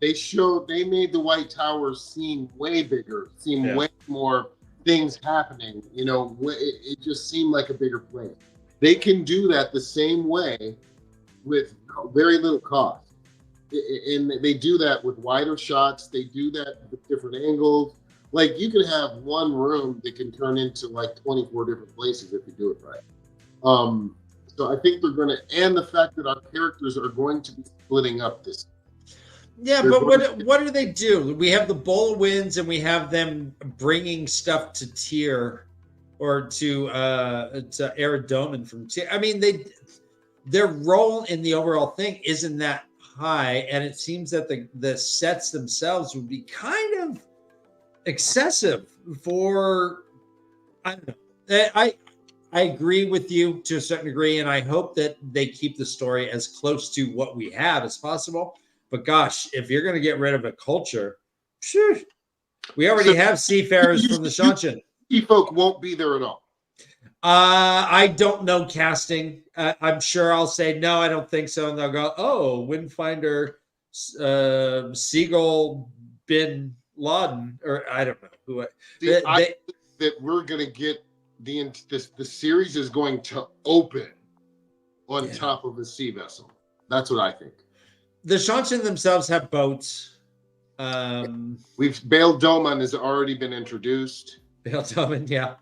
They made the White Tower seem way bigger, way more things happening. You know, it just seemed like a bigger place. They can do that the same way with very little cost. And they do that with wider shots. They do that with different angles. Like, you can have one room that can turn into like 24 different places if you do it right. So I think they're going to, and the fact that our characters are going to be splitting up this. Yeah, but what do they do? We have the Bowl of Winds, and we have them bringing stuff to Tyr, or to Eridomen from Tyr. I mean, their role in the overall thing isn't that high, and it seems that the sets themselves would be kind of excessive for, I don't know. I agree with you to a certain degree, and I hope that they keep the story as close to what we have as possible. But gosh, if you're going to get rid of a culture, phew, we already have seafarers from the Shanshan. Sea folk won't be there at all. I don't know casting. I'm sure I'll say no, I don't think so, and they'll go, "Oh, Windfinder, Siegel bin Laden," or I don't know who. I think that we're going to get the series is going to open on top of a sea vessel. That's what I think. The Shanshan themselves have boats. Bail Doman has already been introduced. Bail Doman, yeah.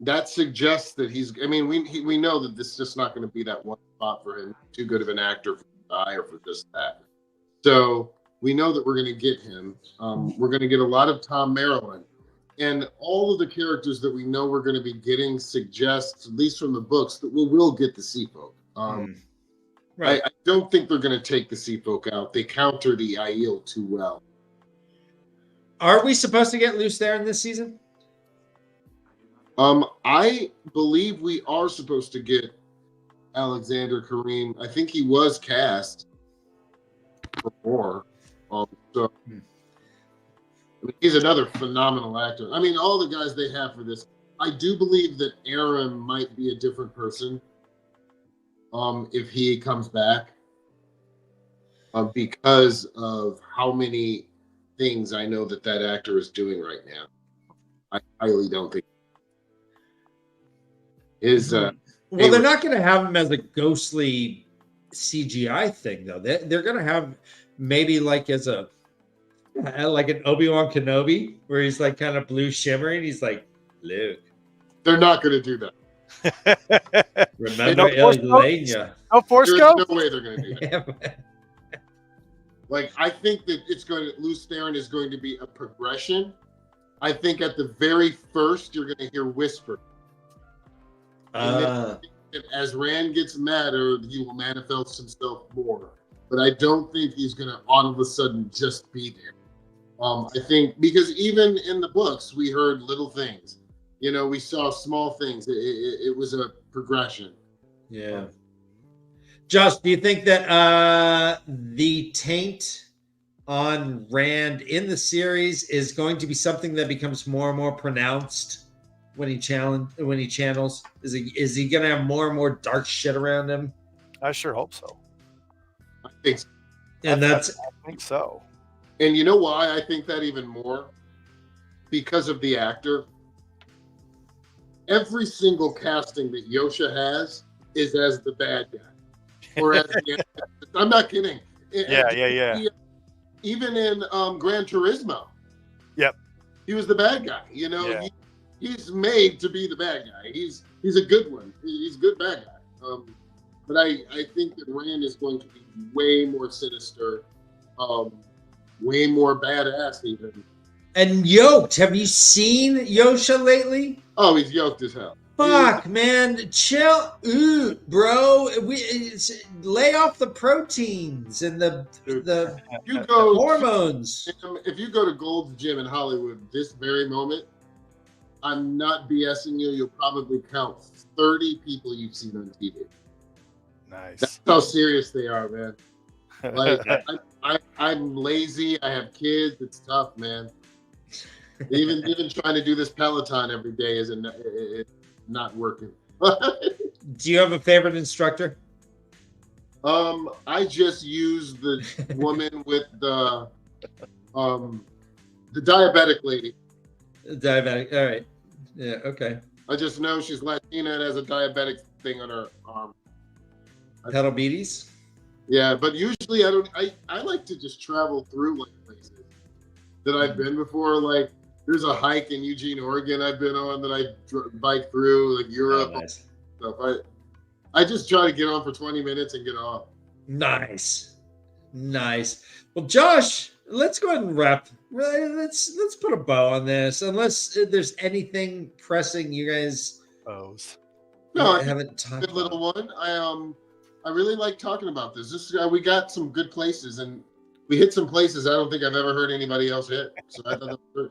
That suggests that we know that this is just not going to be that one spot for him. Too good of an actor for die or for just that. So we know that we're going to get him. We're going to get a lot of Tom Maryland. And all of the characters that we know we're going to be getting suggests, at least from the books, that we will get the sea folk. Right. I don't think they're going to take the sea folk out. They counter the Aiel too well. Are we supposed to get Luce Theron this season? I believe we are supposed to get Alexander Kareem. I think he was cast. for more. So I mean, he's another phenomenal actor. I mean, all the guys they have for this. I do believe that Aaron might be a different person if he comes back because of how many things I know that actor is doing right now. I highly don't think his. Well, they're not going to have him as a ghostly CGI thing, though. They're going to have maybe like as a like an Obi-Wan Kenobi, where he's like kind of blue shimmering. He's like, Luke. They're not going to do that. Remember Elena? No Force There's Ghost? no way they're going to do that. Like, I think that Luce Theron is going to be a progression. I think at the very first, you're going to hear whisper. And then as Rand gets madder, he will manifest himself more. But I don't think he's going to all of a sudden just be there. I think because even in the books, we heard little things. You know, we saw small things. It was a progression. Yeah. Josh, do you think that the taint on Rand in the series is going to be something that becomes more and more pronounced when he channels? Is he going to have more and more dark shit around him? I sure hope so. I think so. And I think so. And you know why I think that even more? Because of the actor. Every single casting that Yosha has is as the bad guy. Or as the I'm not kidding. Yeah. Even in Gran Turismo. Yep. He was the bad guy. You know, Yeah. he's made to be the bad guy. He's a good one. He's a good bad guy. But I think that Rand is going to be way more sinister, way more badass even. And yoked. Have you seen Yosha lately? Oh, he's yoked as hell. Fuck, man. Chill. Ooh, bro. Lay off the proteins and the hormones. If you go to Gold's Gym in Hollywood this very moment, I'm not BSing you. You'll probably count 30 people you've seen on TV. Nice. That's how serious they are, man. Like, I'm lazy. I have kids. It's tough, man. Even trying to do this Peloton every day is not working. Do you have a favorite instructor? I just use the woman with the diabetic lady. Diabetic. All right. Yeah. Okay. I just know she's Latina and has a diabetic thing on her arm. Pedal beaties. Yeah, but usually I like to just travel through like places that I've been before. Like there's a hike in Eugene, Oregon I've been on that I bike through, like Europe. Oh, nice. Stuff. I just try to get on for 20 minutes and get off. Nice. Well, Josh, let's go ahead and wrap. Let's put a bow on this, unless there's anything pressing you guys haven't talked about. Good little one. I really like talking about this. We got some good places, and we hit some places I don't think I've ever heard anybody else hit. So I thought that was good.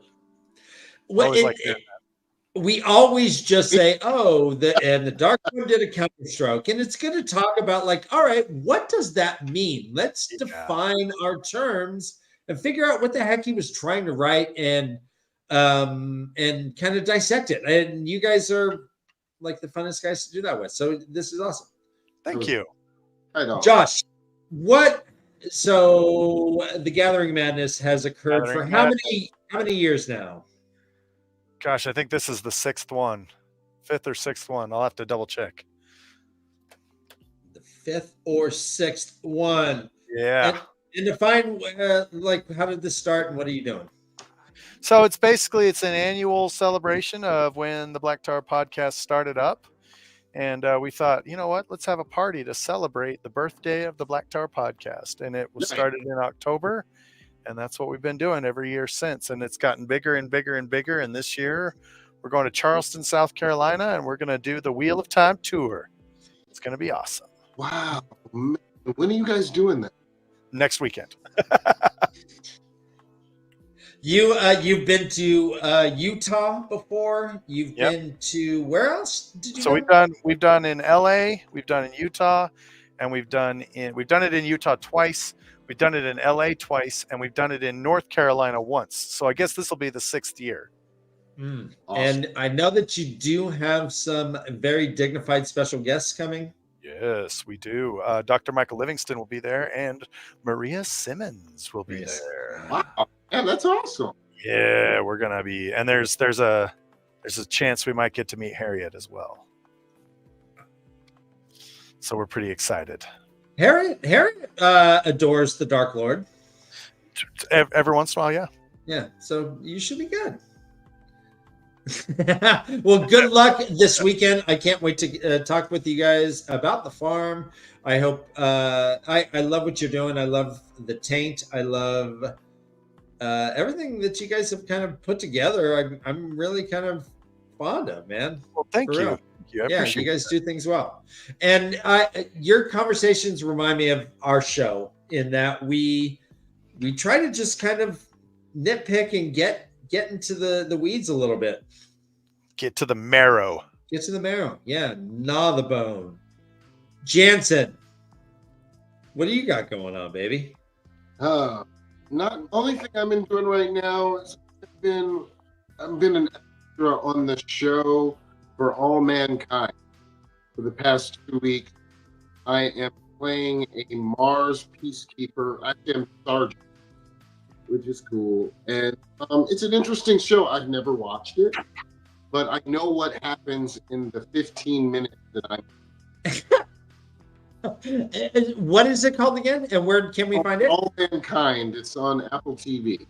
We always just say, the Dark One did a counterstroke, and it's going to talk about like, all right, what does that mean? Let's define our terms and figure out what the heck he was trying to write, and kind of dissect it. And you guys are like the funnest guys to do that with. So this is awesome. Thank you. I know. Josh, so the Gathering Madness has occurred for how many years now? Gosh, I think this is the fifth or sixth one. I'll have to double check. The fifth or sixth one. Yeah. And define how did this start and what are you doing? So it's an annual celebration of when the Black Tower podcast started up. And we thought, you know what, let's have a party to celebrate the birthday of the Black Tower podcast. And it was started in October. And that's what we've been doing every year since. And it's gotten bigger and bigger and bigger. And this year we're going to Charleston, South Carolina, and we're going to do the Wheel of Time tour. It's going to be awesome. Wow. Man. When are you guys doing that? Next weekend. You've been to Utah before. You've been to where else? Did you we've done in LA, we've done in Utah, and we've done it in Utah twice. We've done it in LA twice, and we've done it in North Carolina once. So I guess this will be the 6th year. Awesome. Awesome. And I know that you do have some very dignified special guests coming. Yes, we do. Dr. Michael Livingston will be there, and Maria Simmons will be there. Wow. Yeah, that's awesome. Yeah, we're gonna be, and there's a chance we might get to meet Harriet as well. So we're pretty excited. Harriet adores the Dark Lord. Every once in a while, yeah. Yeah, so you should be good. Well, good luck this weekend. I can't wait to talk with you guys about the farm. I hope I love what you're doing. I love the taint. I love everything that you guys have kind of put together. I'm really kind of fond of, man. Well, thank For you. real. I Yeah, appreciate you guys do things well. And your conversations remind me of our show in that we try to just kind of nitpick and get into the weeds a little bit. Get to the marrow. Get to the marrow. Yeah, gnaw the bone. Jansen, what do you got going on, baby? Not only thing I'm enjoying right now is I've been an extra on the show for All Mankind for the past 2 weeks. I am playing a Mars peacekeeper. Actually, I'm Sergeant, which is cool. And it's an interesting show. I've never watched it, but I know what happens in the 15 minutes that I'm. What is it called again? And where can we find it? All Mankind. It's on Apple TV.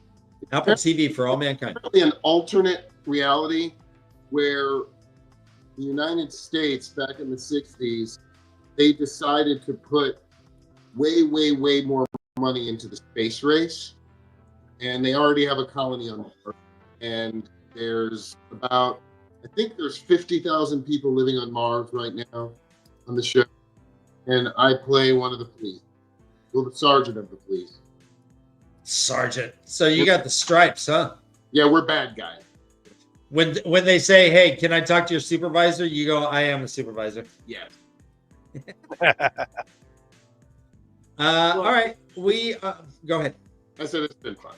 Apple TV for All Mankind. An alternate reality where the United States back in the 60s, they decided to put way, way, way more money into the space race. And they already have a colony on Earth. And there's I think there's 50,000 people living on Mars right now on the show. And I play one of the police. Well, the sergeant of the police. Sergeant. So you got the stripes, huh? Yeah, we're bad guys. When they say, "Hey, can I talk to your supervisor?" You go, "I am a supervisor." Yes. All right, we go ahead. I said it's been fun.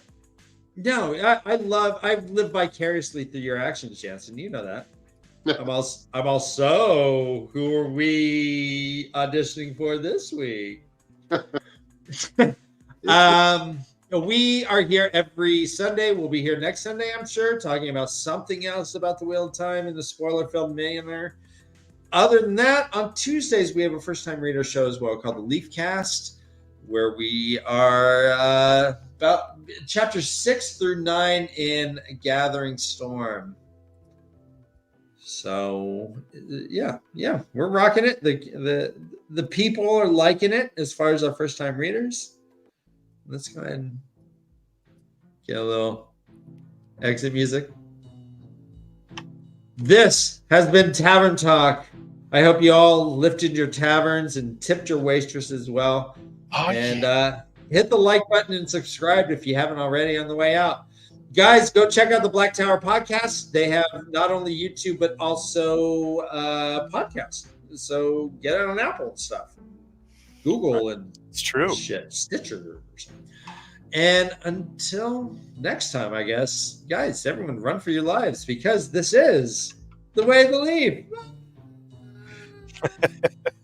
No, I've lived vicariously through your actions, Jansen. You know that. I'm also. Who are we auditioning for this week? We are here every Sunday. We'll be here next Sunday, I'm sure, talking about something else about the Wheel of Time and the spoiler-filled millionaire. Other than that, on Tuesdays we have a first-time reader show as well called the Leaf Cast, where we are about chapters 6 through 9 in Gathering Storm. So yeah, we're rocking it. The people are liking it as far as our first time readers. Let's go ahead and get a little exit music. This has been Tavern Talk. I hope you all lifted your taverns and tipped your waitress as well. Hit the like button and subscribe if you haven't already on the way out. Guys, go check out the Black Tower podcast. They have not only YouTube, but also podcasts. So get it on Apple and stuff. Google and it's true. Shit, Stitcher or something. And until next time, I guess, guys, everyone run for your lives because this is the way to leave.